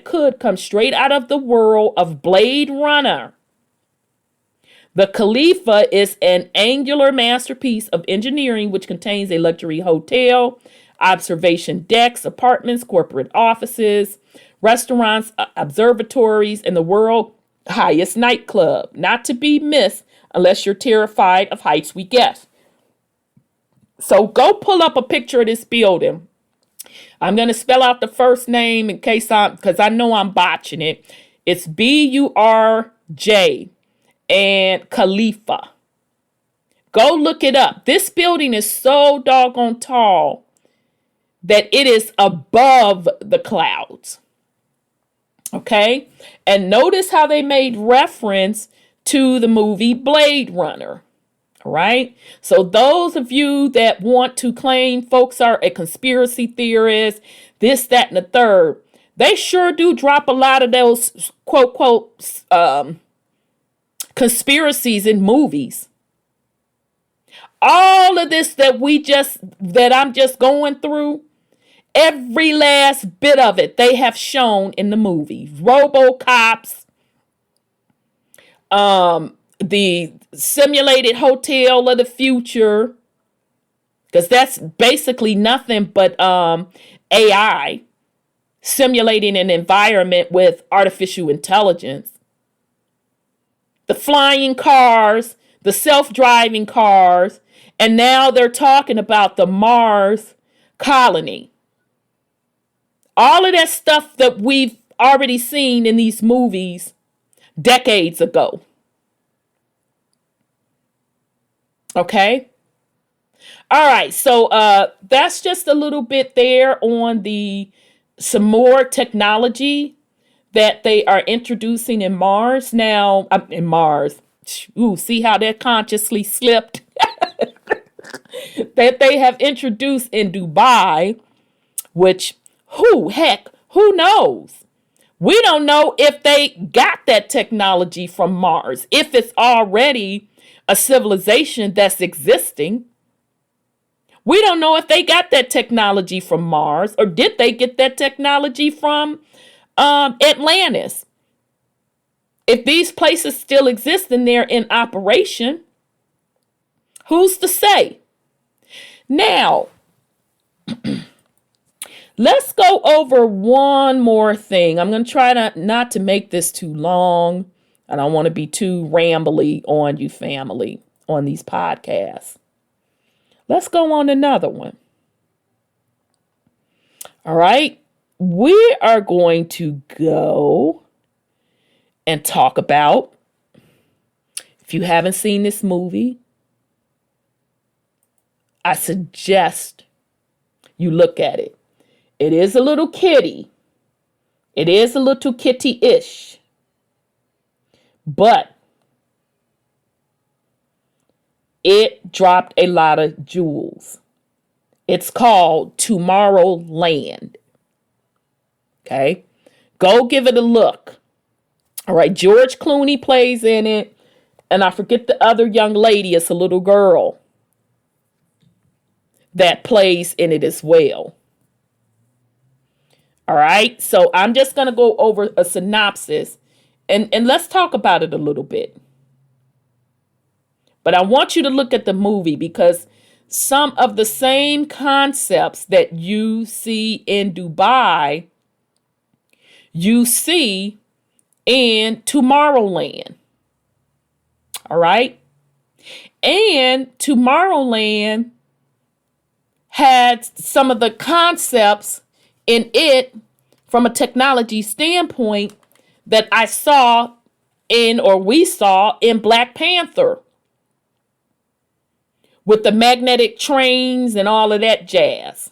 [SPEAKER 1] could come straight out of the world of Blade Runner. The Khalifa is an angular masterpiece of engineering which contains a luxury hotel, observation decks, apartments, corporate offices, restaurants, observatories, and the world's highest nightclub. Not to be missed unless you're terrified of heights, we guess. So go pull up a picture of this building. I'm going to spell out the first name because I know I'm botching it. It's Burj and Khalifa. Go look it up. This building is so doggone tall that it is above the clouds. Okay? And notice how they made reference to the movie Blade Runner. All right. So those of you that want to claim folks are a conspiracy theorist, this, that, and the third, they sure do drop a lot of those quote, quote, conspiracies in movies. All of this that I'm just going through, every last bit of it, they have shown in the movie. RoboCops, the simulated hotel of the future, because that's basically nothing but AI simulating an environment with artificial intelligence. The flying cars, the self-driving cars, and now they're talking about the Mars colony. All of that stuff that we've already seen in these movies decades ago. Okay? All right, so that's just a little bit there on some more technology that they are introducing in Mars. Now, in Mars. Ooh, see how that consciously slipped? That they have introduced in Dubai, which, who knows? We don't know if they got that technology from Mars, if it's already a civilization that's existing. We don't know if they got that technology from Mars, or did they get that technology from Atlantis? If these places still exist and they're in operation, who's to say? Now, let's go over one more thing. I'm going to try not to make this too long. I don't want to be too rambly on you, family, on these podcasts. Let's go on another one. All right. We are going to go and talk about, if you haven't seen this movie, I suggest you look at it. It is a little kiddie. It is a little kitty-ish. But it dropped a lot of jewels. It's called Tomorrowland. Okay? Go give it a look. All right, George Clooney plays in it. And I forget the other young lady. It's a little girl that plays in it as well. All right, so I'm just going to go over a synopsis and let's talk about it a little bit. But I want you to look at the movie because some of the same concepts that you see in Dubai, you see in Tomorrowland. All right, and Tomorrowland had some of the concepts in it from a technology standpoint that I saw we saw in Black Panther with the magnetic trains and all of that jazz.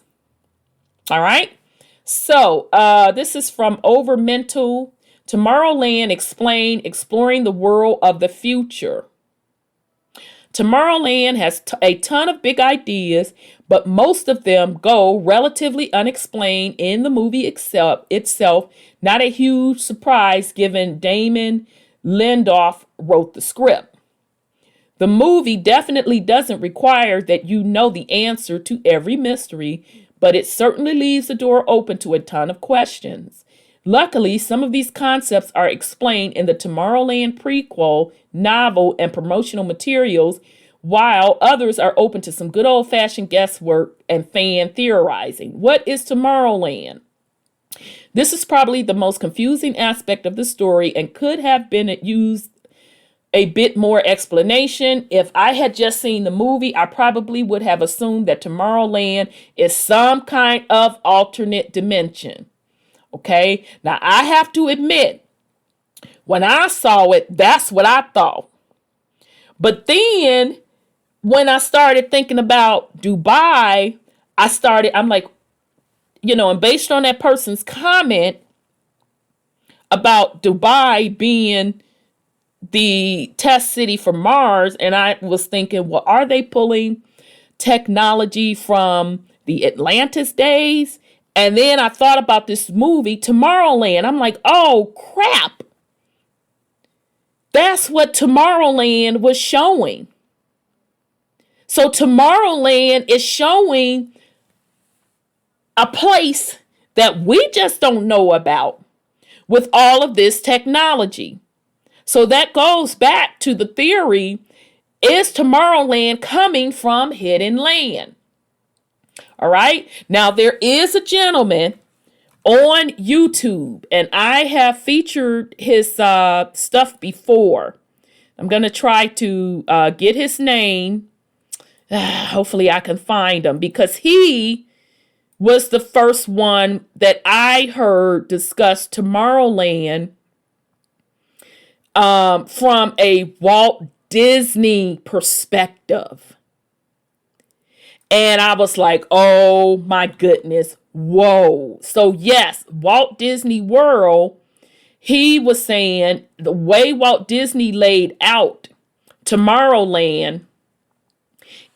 [SPEAKER 1] All right. So this is from Overmental. Tomorrowland Explained, Exploring the World of the Future. Tomorrowland has a ton of big ideas, but most of them go relatively unexplained in the movie itself. Not a huge surprise given Damon Lindelof wrote the script. The movie definitely doesn't require that you know the answer to every mystery, but it certainly leaves the door open to a ton of questions. Luckily, some of these concepts are explained in the Tomorrowland prequel, novel, and promotional materials, while others are open to some good old-fashioned guesswork and fan theorizing. What is Tomorrowland? This is probably the most confusing aspect of the story and could have been used a bit more explanation. If I had just seen the movie, I probably would have assumed that Tomorrowland is some kind of alternate dimension. Okay, now I have to admit, when I saw it, that's what I thought. But then when I started thinking about Dubai, I'm like, and based on that person's comment about Dubai being the test city for Mars, and I was thinking, well, are they pulling technology from the Atlantis days? And then I thought about this movie, Tomorrowland. I'm like, oh, crap. That's what Tomorrowland was showing. So Tomorrowland is showing a place that we just don't know about with all of this technology. So that goes back to the theory, is Tomorrowland coming from Hidden Land? All right. Now, there is a gentleman on YouTube, and I have featured his stuff before. I'm going to try to get his name. Hopefully I can find him, because he was the first one that I heard discuss Tomorrowland from a Walt Disney perspective. And I was like, oh my goodness, whoa. So yes, Walt Disney World, he was saying the way Walt Disney laid out Tomorrowland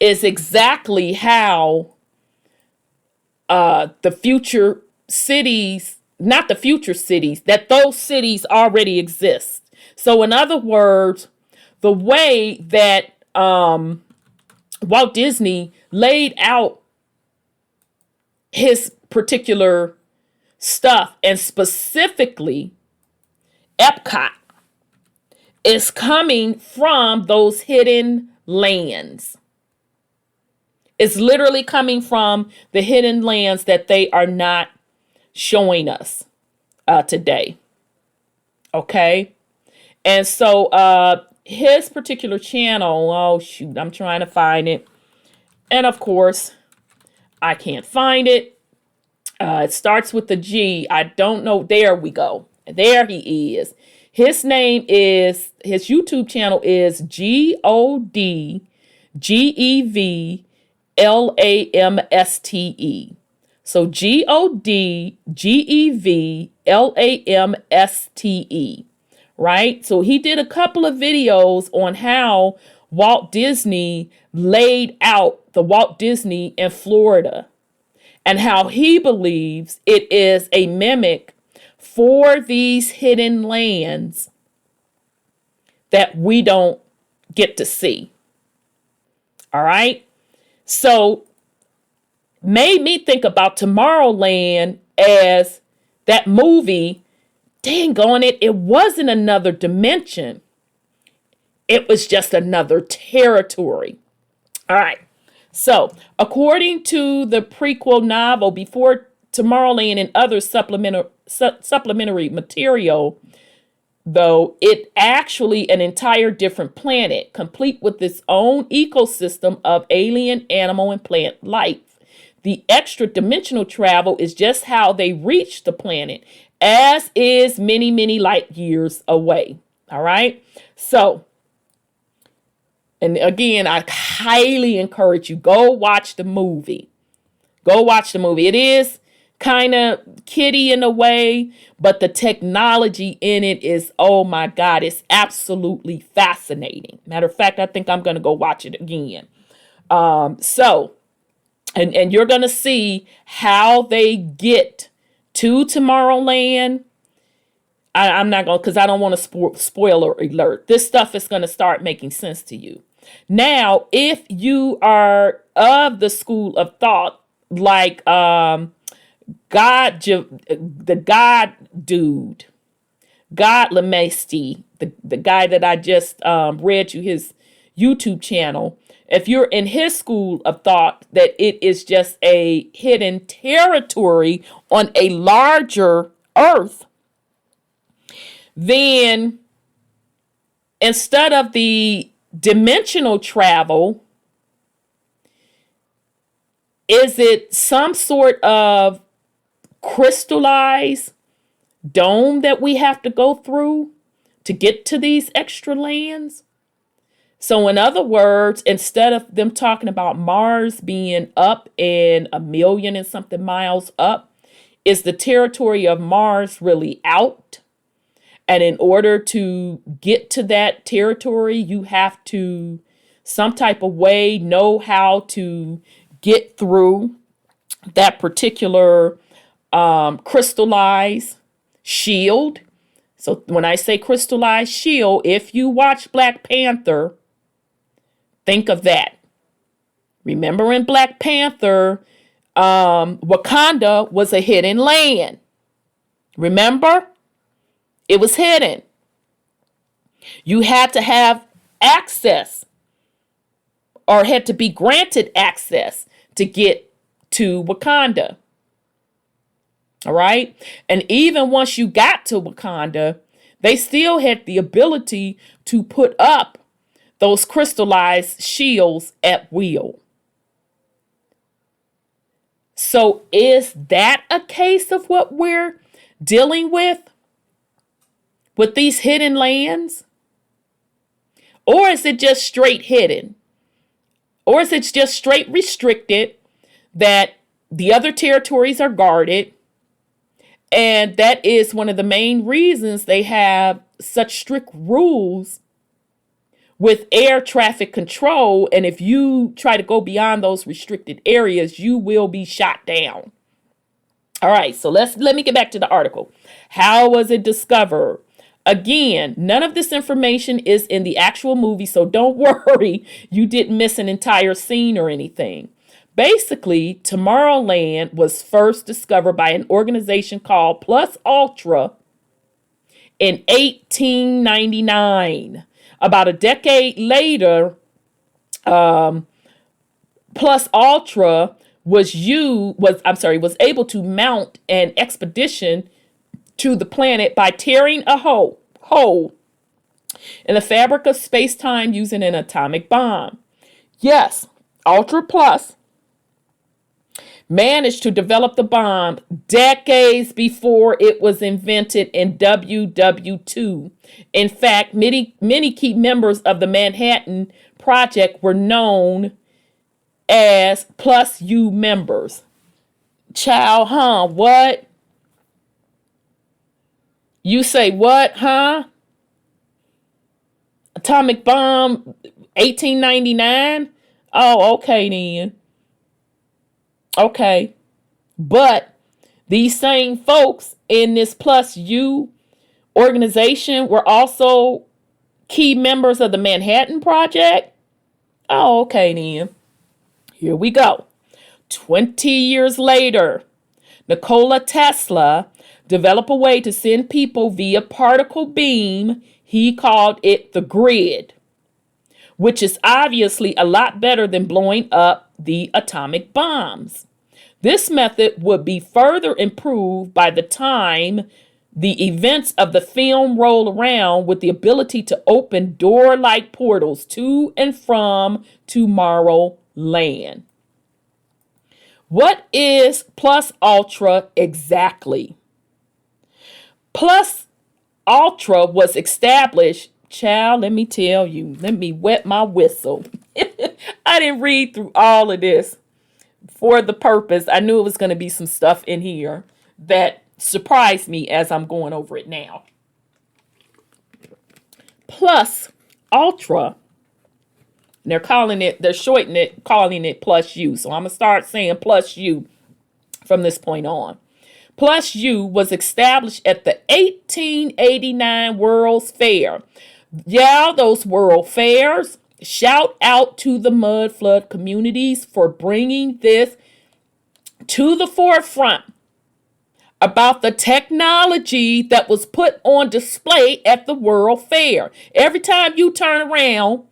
[SPEAKER 1] is exactly how the future cities, not the future cities, that those cities already exist. So in other words, the way that Walt Disney laid out his particular stuff, and specifically Epcot, is coming from those hidden lands. It's literally coming from the hidden lands that they are not showing us today. Okay. And so his particular channel, oh shoot, I'm trying to find it. And of course, I can't find it. It starts with the G. I don't know. There we go. There he is. His name is, his YouTube channel is GODGEVLAMSTE. So GODGEVLAMSTE. Right? So he did a couple of videos on how Walt Disney laid out the Walt Disney in Florida, and how he believes it is a mimic for these hidden lands that we don't get to see. All right. So made me think about Tomorrowland as that movie. Dang on it. It wasn't another dimension. It was just another territory. All right. So according to the prequel novel Before Tomorrowland and other supplementary material, though, it actually an entire different planet, complete with its own ecosystem of alien, animal, and plant life. The extra dimensional travel is just how they reach the planet, as is many, many light years away. All right. So, and again, I highly encourage you, go watch the movie. Go watch the movie. It is kind of kiddie in a way, but the technology in it is, oh my God, it's absolutely fascinating. Matter of fact, I think I'm going to go watch it again. And you're going to see how they get to Tomorrowland. I'm not going to, because I don't want to spoiler alert. This stuff is going to start making sense to you. Now, if you are of the school of thought, like the God dude, God Lemesty, the guy that I just read you his YouTube channel, if you're in his school of thought that it is just a hidden territory on a larger earth, then instead of the dimensional travel, is it some sort of crystallized dome that we have to go through to get to these extra lands? So in other words, instead of them talking about Mars being up in 1,000,000 and something miles up, is the territory of Mars really out? And in order to get to that territory, you have to some type of way know how to get through that particular crystallized shield. So when I say crystallized shield, if you watch Black Panther, think of that. Remember in Black Panther, Wakanda was a hidden land. Remember? It was hidden. You had to have access, or had to be granted access to get to Wakanda. All right. And even once you got to Wakanda, they still had the ability to put up those crystallized shields at will. So is that a case of what we're dealing with these hidden lands? Or is it just straight hidden? Or is it just straight restricted that the other territories are guarded? And that is one of the main reasons they have such strict rules with air traffic control. And if you try to go beyond those restricted areas, you will be shot down. All right, so let me get back to the article. How was it discovered? Again, none of this information is in the actual movie, so don't worry, you didn't miss an entire scene or anything. Basically, Tomorrowland was first discovered by an organization called Plus Ultra in 1899. About a decade later, Plus Ultra was able to mount an expedition to the planet by tearing a hole in the fabric of space-time using an atomic bomb. Yes, Ultra Plus managed to develop the bomb decades before it was invented in WW2. In fact, many key members of the Manhattan Project were known as Plus U members. Child, huh? What? You say what, huh? Atomic bomb, 1899? Oh, okay then. Okay. But these same folks in this Plus U organization were also key members of the Manhattan Project? Oh, okay then. Here we go. 20 years later, Nikola Tesla developed a way to send people via particle beam. He called it the grid, which is obviously a lot better than blowing up the atomic bombs. This method would be further improved by the time the events of the film roll around, with the ability to open door-like portals to and from Tomorrowland. What is Plus Ultra exactly? Plus Ultra was established, child, let me tell you, let me wet my whistle. I didn't read through all of this for the purpose. I knew it was going to be some stuff in here that surprised me as I'm going over it now. Plus Ultra, they're calling it Plus U. So I'm going to start saying Plus U from this point on. Plus U was established at the 1889 World's Fair. Yeah, those World Fairs. Shout out to the mud flood communities for bringing this to the forefront about the technology that was put on display at the World Fair. Every time you turn around,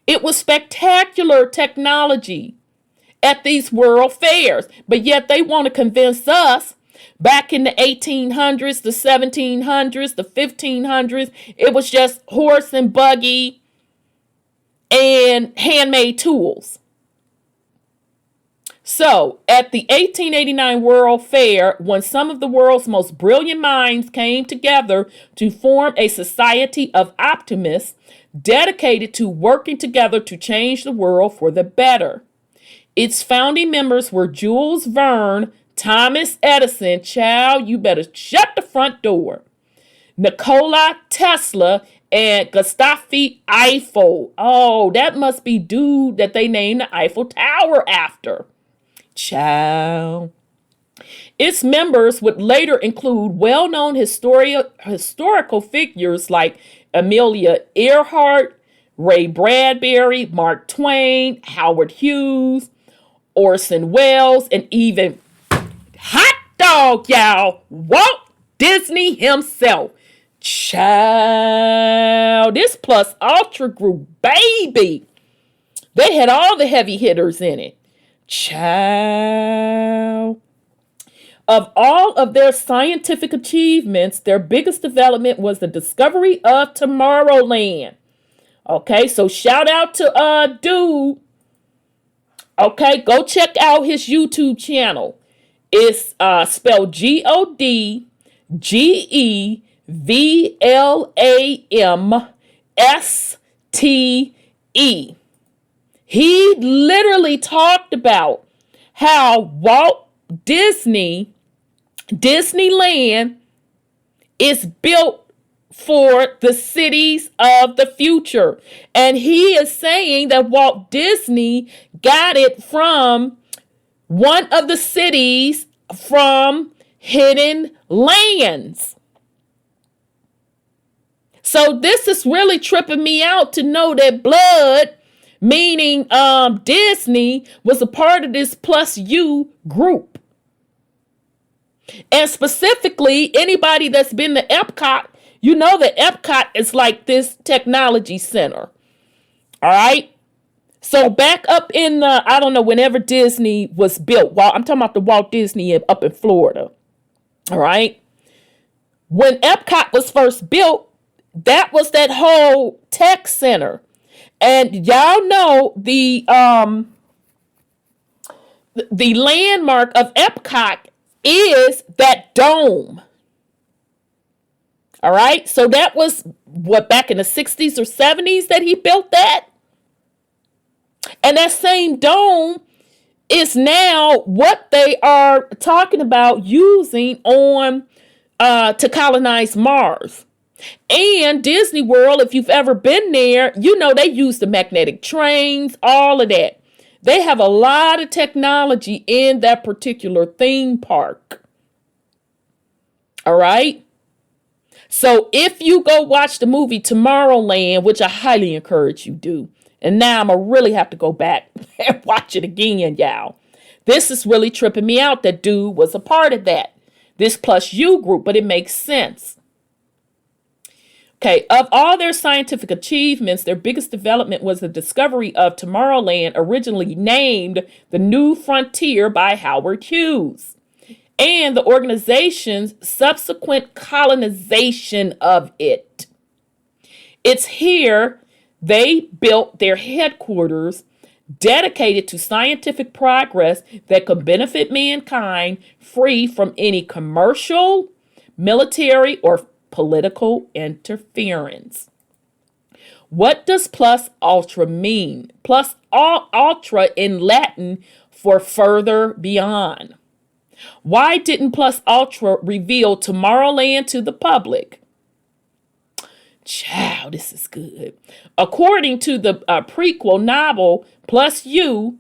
[SPEAKER 1] it was spectacular technology at these World Fairs. But yet they want to convince us back in the 1800s, the 1700s, the 1500s, it was just horse and buggy and handmade tools. So, at the 1889 World Fair, when some of the world's most brilliant minds came together to form a society of optimists dedicated to working together to change the world for the better. Its founding members were Jules Verne, Thomas Edison, child, you better shut the front door, Nikola Tesla, and Gustav Eiffel. Oh, that must be dude that they named the Eiffel Tower after. Child. Its members would later include well-known historical figures like Amelia Earhart, Ray Bradbury, Mark Twain, Howard Hughes, Orson Welles, and even hot dog, y'all, Walt Disney himself. Child, this Plus Ultra group, baby. They had all the heavy hitters in it. Child. Of all of their scientific achievements, their biggest development was the discovery of Tomorrowland. Okay, so shout out to dude. Okay, go check out his YouTube channel. It's spelled GODGEVLAMSTE. He literally talked about how Walt Disneyland is built for the cities of the future. And he is saying that Walt Disney got it from one of the cities from Hidden Lands. So this is really tripping me out to know that Blood, meaning Disney, was a part of this Plus U group. And specifically, anybody that's been to Epcot, you know that Epcot is like this technology center. All right. So back up in the, I don't know, whenever Disney was built. Well, I'm talking about the Walt Disney up in Florida. All right. When Epcot was first built, that was that whole tech center. And y'all know the landmark of Epcot is that dome. All right. So that was back in the 60s or 70s that he built that. And that same dome is now what they are talking about using on to colonize Mars. And Disney World, if you've ever been there, you know they use the magnetic trains, all of that. They have a lot of technology in that particular theme park. All right. So if you go watch the movie Tomorrowland, which I highly encourage you do, and now I'm going to really have to go back and watch it again, y'all. This is really tripping me out that dude was a part of that. This Plus U group, but it makes sense. Okay, of all their scientific achievements, their biggest development was the discovery of Tomorrowland, originally named the New Frontier by Howard Hughes, and the organization's subsequent colonization of it. It's here they built their headquarters dedicated to scientific progress that could benefit mankind, free from any commercial, military, or political interference. What does plus ultra mean? Plus ultra in Latin for further beyond. Why didn't plus ultra reveal Tomorrowland to the public? Child, this is good. According to the prequel novel, Plus U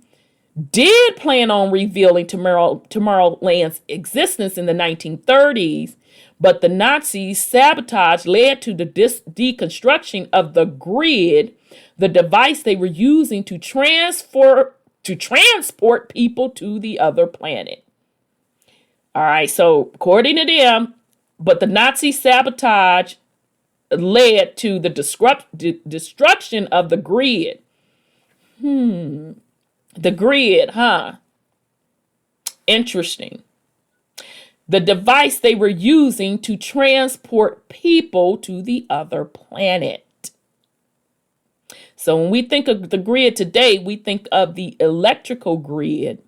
[SPEAKER 1] did plan on revealing Tomorrowland's existence in the 1930s, but the Nazis' sabotage led to the deconstruction of the grid, the device they were using to transport people to the other planet. All right, so according to them, but the Nazi sabotage led to the destruction of the grid. The grid, huh? Interesting. The device they were using to transport people to the other planet. So when we think of the grid today, we think of the electrical grid.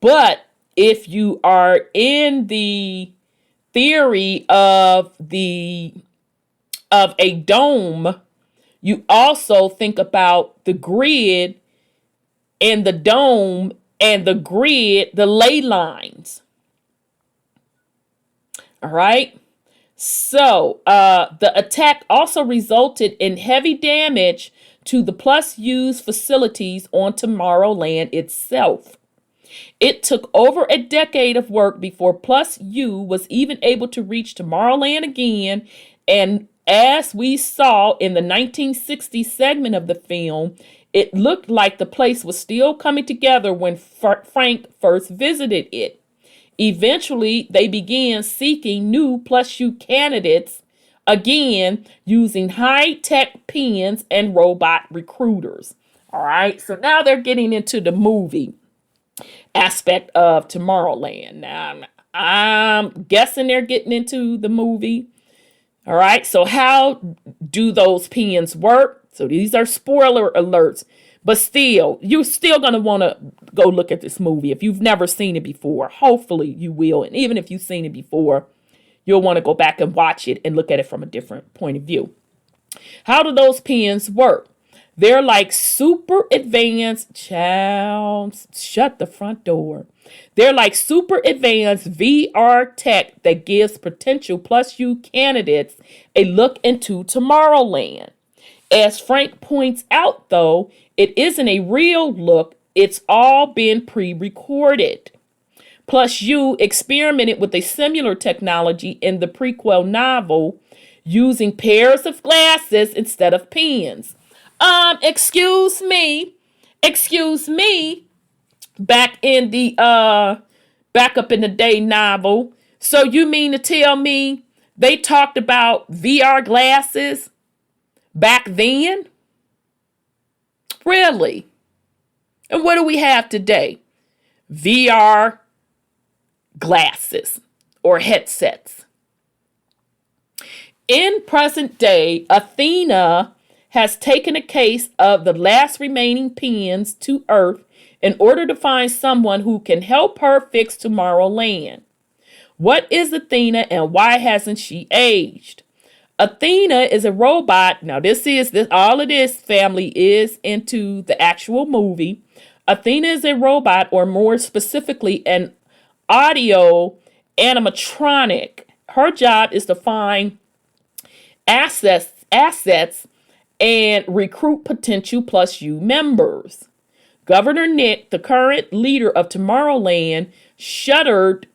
[SPEAKER 1] But if you are in the theory of a dome, you also think about the grid and the dome and the grid, the ley lines. All right. So the attack also resulted in heavy damage to the Plus U's facilities on Tomorrowland itself. It took over a decade of work before Plus U was even able to reach Tomorrowland again, and as we saw in the 1960 segment of the film, it looked like the place was still coming together when Frank first visited it. Eventually, they began seeking new Plus U candidates, again using high-tech pens and robot recruiters. All right, so now they're getting into the movie aspect of Tomorrowland. Now, I'm guessing they're getting into the movie. All right. So how do those pins work? So these are spoiler alerts. But still, you're still going to want to go look at this movie. If you've never seen it before, hopefully you will. And even if you've seen it before, you'll want to go back and watch it and look at it from a different point of view. How do those pins work? They're like super advanced, child, shut the front door. They're like super advanced VR tech that gives potential Plus U candidates a look into Tomorrowland. As Frank points out, though, it isn't a real look. It's all been pre-recorded. Plus U experimented with a similar technology in the prequel novel using pairs of glasses instead of pens. Excuse me, back in the, back up in the day novel. So you mean to tell me they talked about VR glasses back then? Really? And what do we have today? VR glasses or headsets. In present day, Athena has taken a case of the last remaining pins to Earth in order to find someone who can help her fix Tomorrowland. What is Athena and why hasn't she aged? Athena is a robot. Now all of this family is into the actual movie. Athena is a robot, or more specifically, an audio animatronic. Her job is to find assets and recruit potential Plus U members. Governor Nick, the current leader of Tomorrowland, shuttered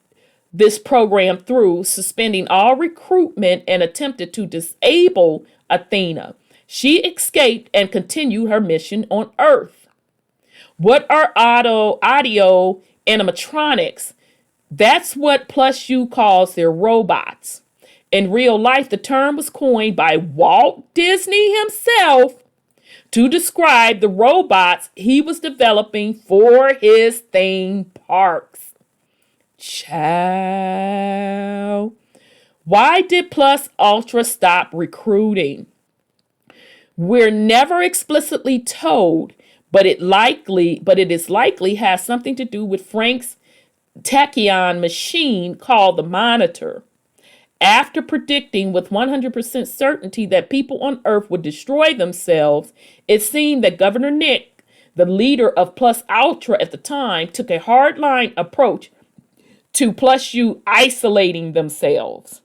[SPEAKER 1] this program through suspending all recruitment and attempted to disable Athena. She escaped and continued her mission on Earth. What are audio animatronics? That's what Plus U calls their robots. In real life, the term was coined by Walt Disney himself to describe the robots he was developing for his theme parks. Child. Why did Plus Ultra stop recruiting? We're never explicitly told, but it is likely has something to do with Frank's tachyon machine called the Monitor. After predicting with 100% certainty that people on Earth would destroy themselves, it seemed that Governor Nick, the leader of Plus Ultra at the time, took a hardline approach to Plus U isolating themselves.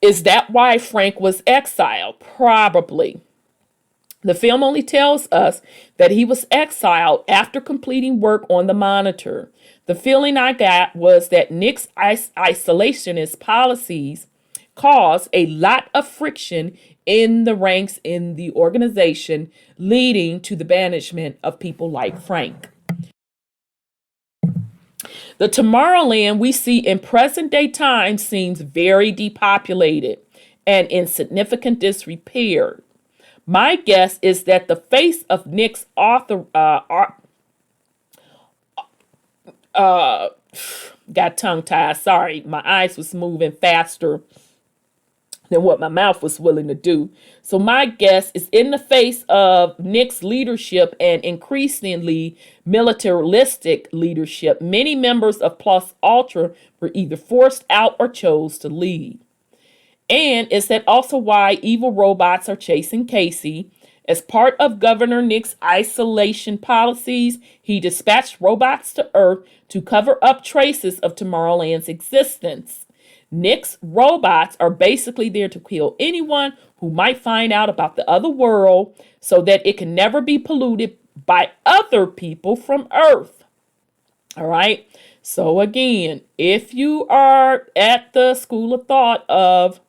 [SPEAKER 1] Is that why Frank was exiled? Probably. The film only tells us that he was exiled after completing work on the Monitor. The feeling I got was that Nick's isolationist policies caused a lot of friction in the ranks in the organization, leading to the banishment of people like Frank. The Tomorrowland we see in present day time seems very depopulated and in significant disrepair. My guess is that the face of Nick's got tongue-tied. Sorry, my eyes was moving faster than what my mouth was willing to do. So my guess is in the face of Nick's leadership and increasingly militaristic leadership, many members of Plus Ultra were either forced out or chose to leave. And is that also why evil robots are chasing Casey? As part of Governor Nick's isolation policies, he dispatched robots to Earth to cover up traces of Tomorrowland's existence. Nick's robots are basically there to kill anyone who might find out about the other world so that it can never be polluted by other people from Earth. All right. So again, if you are at the school of thought of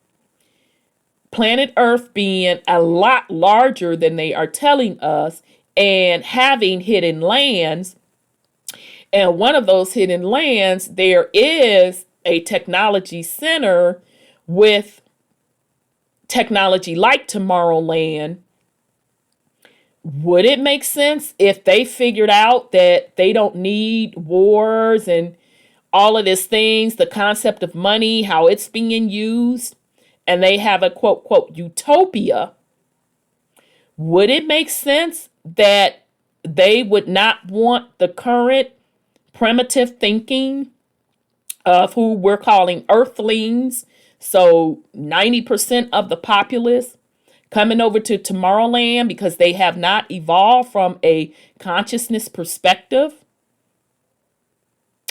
[SPEAKER 1] planet Earth being a lot larger than they are telling us and having hidden lands, and one of those hidden lands, there is a technology center with technology like Tomorrowland. Would it make sense if they figured out that they don't need wars and all of these things, the concept of money, how it's being used, and they have a quote, quote, utopia, would it make sense that they would not want the current primitive thinking of who we're calling earthlings, so 90% of the populace, coming over to Tomorrowland because they have not evolved from a consciousness perspective?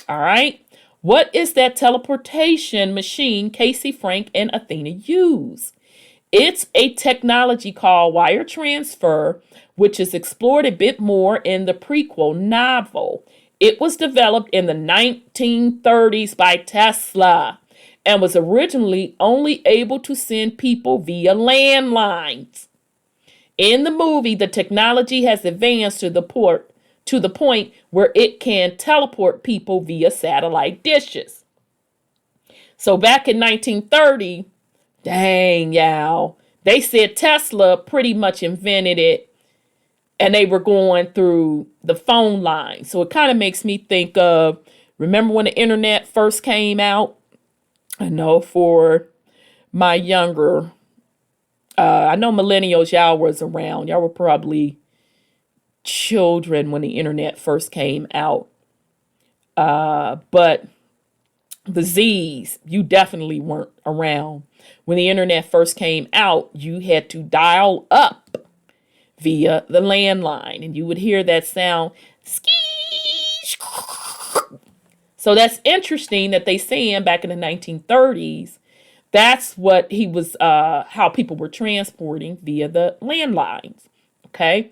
[SPEAKER 1] All right. What is that teleportation machine Casey, Frank, and Athena use? It's a technology called wire transfer, which is explored a bit more in the prequel novel. It was developed in the 1930s by Tesla and was originally only able to send people via landlines. In the movie, the technology has advanced to the point where it can teleport people via satellite dishes. So back in 1930, dang, y'all, they said Tesla pretty much invented it, and they were going through the phone line. So it kind of makes me think of, remember when the internet first came out? I know for my younger, I know millennials, y'all was around. Y'all were probably children when the internet first came out. But the Z's, you definitely weren't around. When the internet first came out, you had to dial up via the landline, and you would hear that sound, ski. So that's interesting that they saying back in the 1930s, that's what he was, how people were transporting via the landlines. Okay.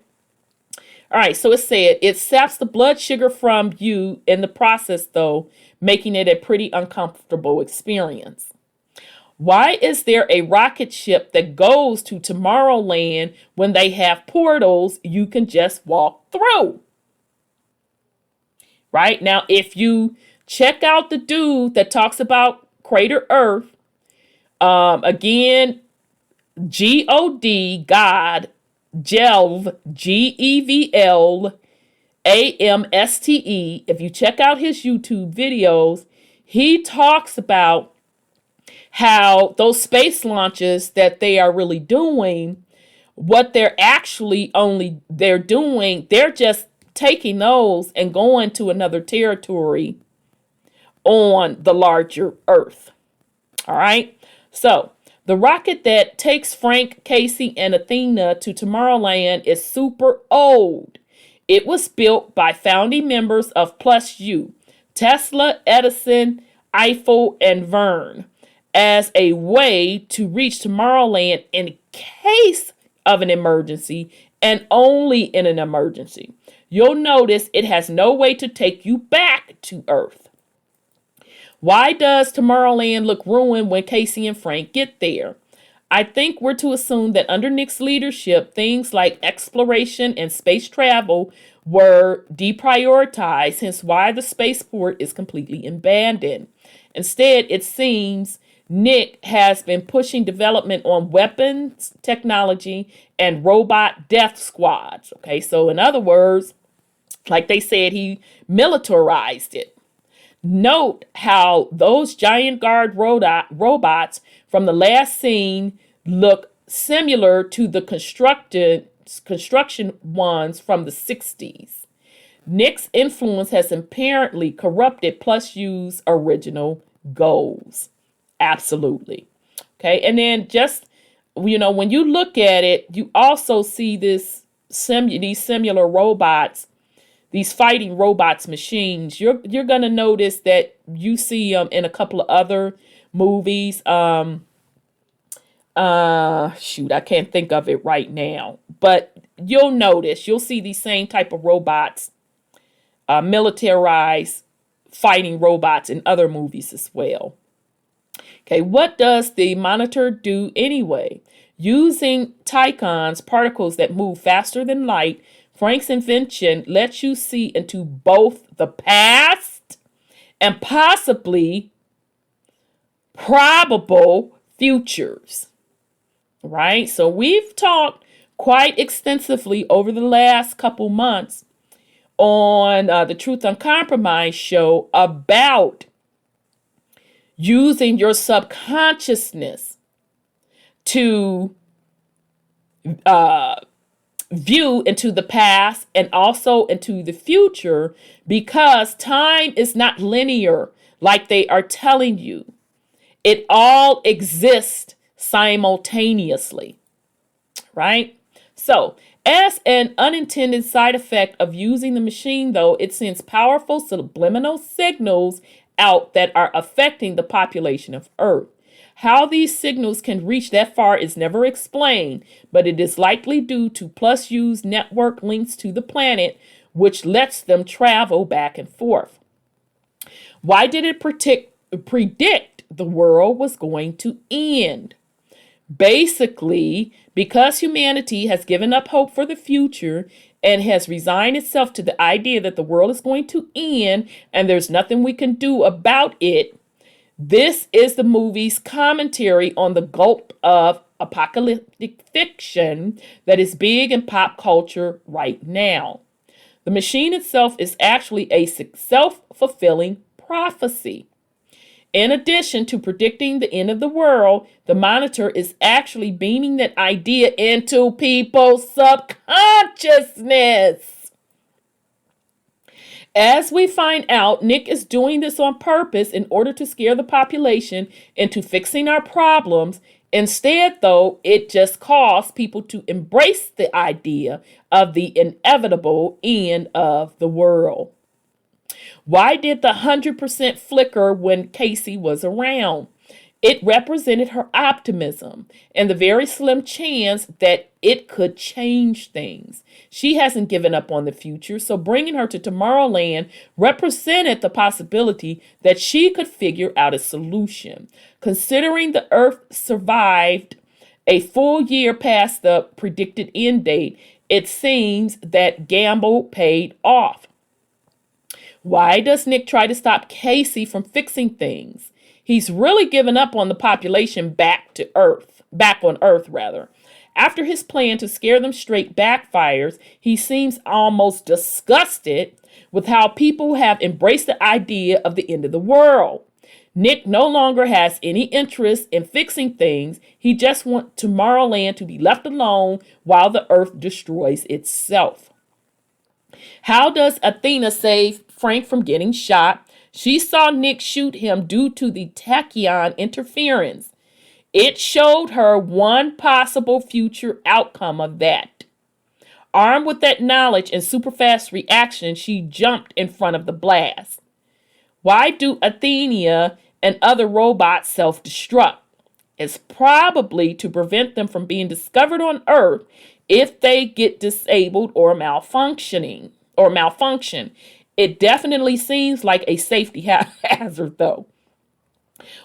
[SPEAKER 1] All right. So it said it saps the blood sugar from you in the process, though, making it a pretty uncomfortable experience. Why is there a rocket ship that goes to Tomorrowland when they have portals you can just walk through? Right? Now, if you check out the dude that talks about Crater Earth, again, G-O-D, God, Gelv, G-E-V-L-A-M-S-T-E. If you check out his YouTube videos, he talks about how those space launches that they are really doing, what they're doing, they're just taking those and going to another territory on the larger Earth. All right. So the rocket that takes Frank, Casey, and Athena to Tomorrowland is super old. It was built by founding members of Plus U, Tesla, Edison, Eiffel, and Verne, as a way to reach Tomorrowland in case of an emergency and only in an emergency. You'll notice it has no way to take you back to Earth. Why does Tomorrowland look ruined when Casey and Frank get there? I think we're to assume that under Nick's leadership, things like exploration and space travel were deprioritized, hence why the spaceport is completely abandoned. Instead, it seems Nick has been pushing development on weapons technology and robot death squads. Okay, so in other words, like they said, he militarized it. Note how those giant guard robots from the last scene look similar to the construction ones from the 60s. Nick's influence has apparently corrupted Plus U's original goals. Absolutely. Okay. And then just, when you look at it, you also see these similar robots, these fighting robots machines. You're going to notice that you see them in a couple of other movies. I can't think of it right now, but you'll see these same type of robots, militarized fighting robots in other movies as well. Okay, what does the monitor do anyway? Using Tychon's particles that move faster than light, Frank's invention lets you see into both the past and possibly probable futures. Right? So we've talked quite extensively over the last couple months on the Truth Uncompromised show about using your subconsciousness to view into the past and also into the future, because time is not linear like they are telling you. It all exists simultaneously, right? So, as an unintended side effect of using the machine, though, it sends powerful subliminal signals out that are affecting the population of Earth. How these signals can reach that far is never explained, but it is likely due to PlusU's network links to the planet, which lets them travel back and forth. Why did it predict the world was going to end? Basically, because humanity has given up hope for the future and has resigned itself to the idea that the world is going to end and there's nothing we can do about it. This is the movie's commentary on the gulp of apocalyptic fiction that is big in pop culture right now. The machine itself is actually a self-fulfilling prophecy. In addition to predicting the end of the world, the monitor is actually beaming that idea into people's subconsciousness. As we find out, Nick is doing this on purpose in order to scare the population into fixing our problems. Instead, though, it just caused people to embrace the idea of the inevitable end of the world. Why did the 100% flicker when Casey was around? It represented her optimism and the very slim chance that it could change things. She hasn't given up on the future, so bringing her to Tomorrowland represented the possibility that she could figure out a solution. Considering the Earth survived a full year past the predicted end date, it seems that gamble paid off. Why does Nick try to stop Casey from fixing things? He's really given up on the population back on Earth. After his plan to scare them straight backfires, he seems almost disgusted with how people have embraced the idea of the end of the world. Nick no longer has any interest in fixing things. He just wants Tomorrowland to be left alone while the Earth destroys itself. How does Athena save Frank from getting shot? She saw Nick shoot him due to the tachyon interference. It showed her one possible future outcome of that. Armed with that knowledge and super fast reaction, she jumped in front of the blast. Why do Athena and other robots self-destruct? It's probably to prevent them from being discovered on Earth if they get disabled or malfunction. It definitely seems like a safety hazard, though.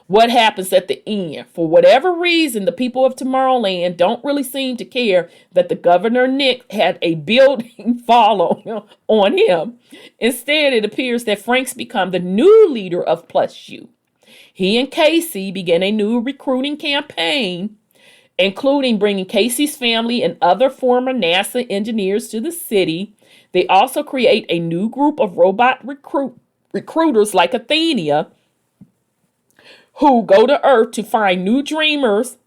[SPEAKER 1] What happens at the end? For whatever reason, the people of Tomorrowland don't really seem to care that the governor Nick had a building fall on him. Instead, it appears that Frank's become the new leader of PlusU. He and Casey began a new recruiting campaign, including bringing Casey's family and other former NASA engineers to the city. They also create a new group of robot recruiters like Athena, who go to Earth to find new dreamers,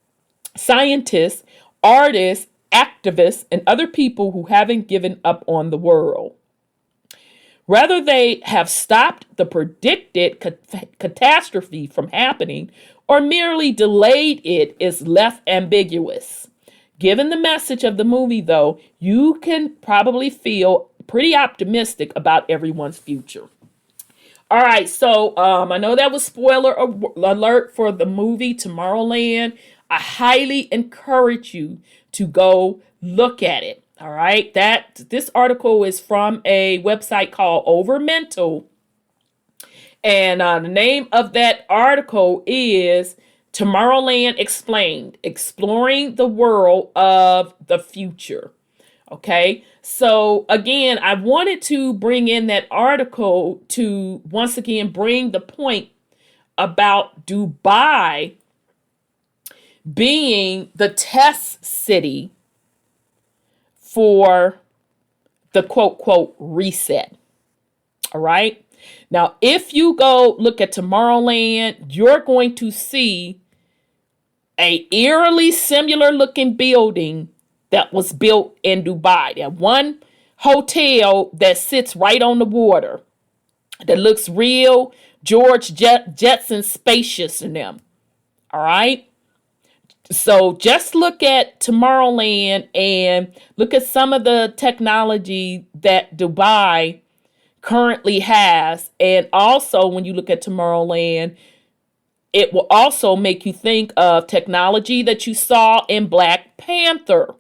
[SPEAKER 1] scientists, artists, activists, and other people who haven't given up on the world. Whether they have stopped the predicted catastrophe from happening or merely delayed it is left ambiguous. Given the message of the movie, though, you can probably feel pretty optimistic about everyone's future. All right, so I know that was spoiler alert for the movie Tomorrowland. I highly encourage you to go look at it. All right, this article is from a website called Overmental, and the name of that article is Tomorrowland Explained: Exploring the World of the Future. Okay, so again, I wanted to bring in that article to once again bring the point about Dubai being the test city for the quote reset. All right. Now, if you go look at Tomorrowland, you're going to see a eerily similar looking building that was built in Dubai. That one hotel that sits right on the water that looks real George Jetson spacious in them. All right. So just look at Tomorrowland and look at some of the technology that Dubai currently has. And also when you look at Tomorrowland, it will also make you think of technology that you saw in Black Panther.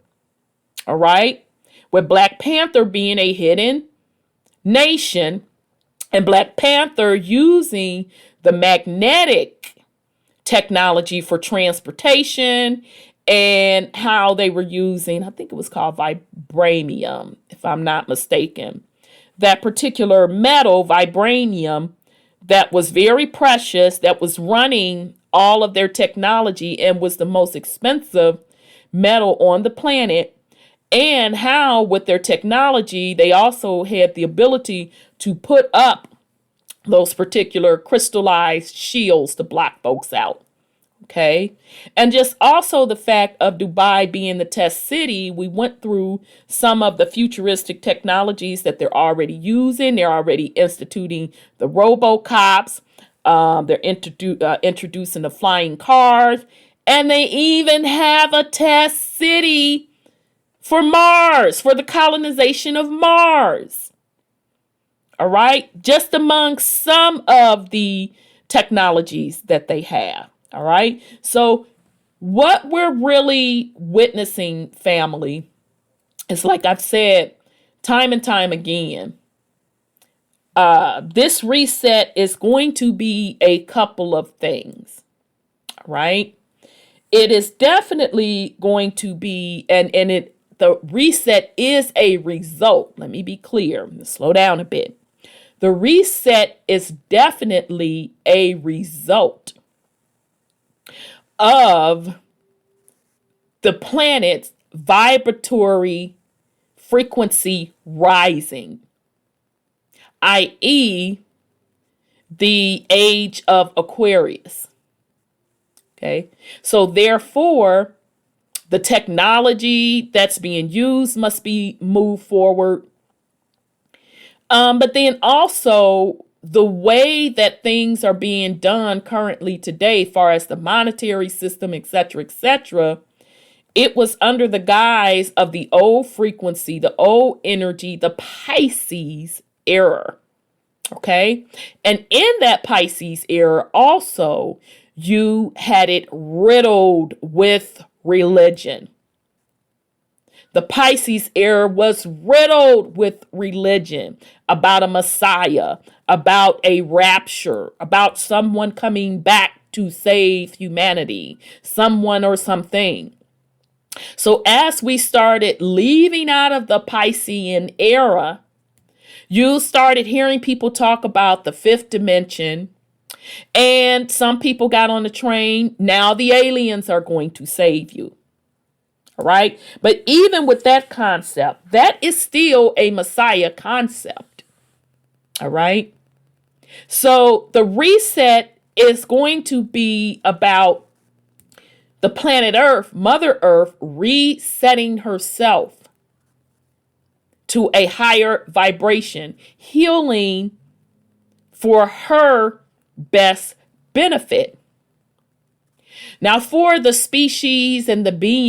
[SPEAKER 1] All right. With Black Panther being a hidden nation and Black Panther using the magnetic technology for transportation and how they were using, I think it was called vibranium, if I'm not mistaken. That particular metal, vibranium, that was very precious, that was running all of their technology and was the most expensive metal on the planet. And how with their technology, they also had the ability to put up those particular crystallized shields to block folks out. Okay. And just also the fact of Dubai being the test city, we went through some of the futuristic technologies that they're already using. They're already instituting the RoboCops. They're introducing the flying cars. And they even have a test city for Mars, for the colonization of Mars. All right. Just among some of the technologies that they have. All right. So what we're really witnessing, family, is like I've said time and time again. This reset is going to be a couple of things. All right. It is definitely going to be, the reset is a result. Let me be clear. Slow down a bit. The reset is definitely a result of the planet's vibratory frequency rising, i.e., the age of Aquarius. Okay, so therefore, the technology that's being used must be moved forward. But then also the way that things are being done currently today, far as the monetary system, et cetera, it was under the guise of the old frequency, the old energy, the Pisces era. Okay. And in that Pisces era also, you had it riddled with religion. The Pisces era was riddled with religion about a Messiah, about a rapture, about someone coming back to save humanity, someone or something. So as we started leaving out of the Piscean era, you started hearing people talk about the fifth dimension, and some people got on the train. Now the aliens are going to save you. All right. But even with that concept, that is still a Messiah concept. All right. So the reset is going to be about the planet Earth, Mother Earth, resetting herself to a higher vibration, healing for her best benefit. Now, for the species and the beings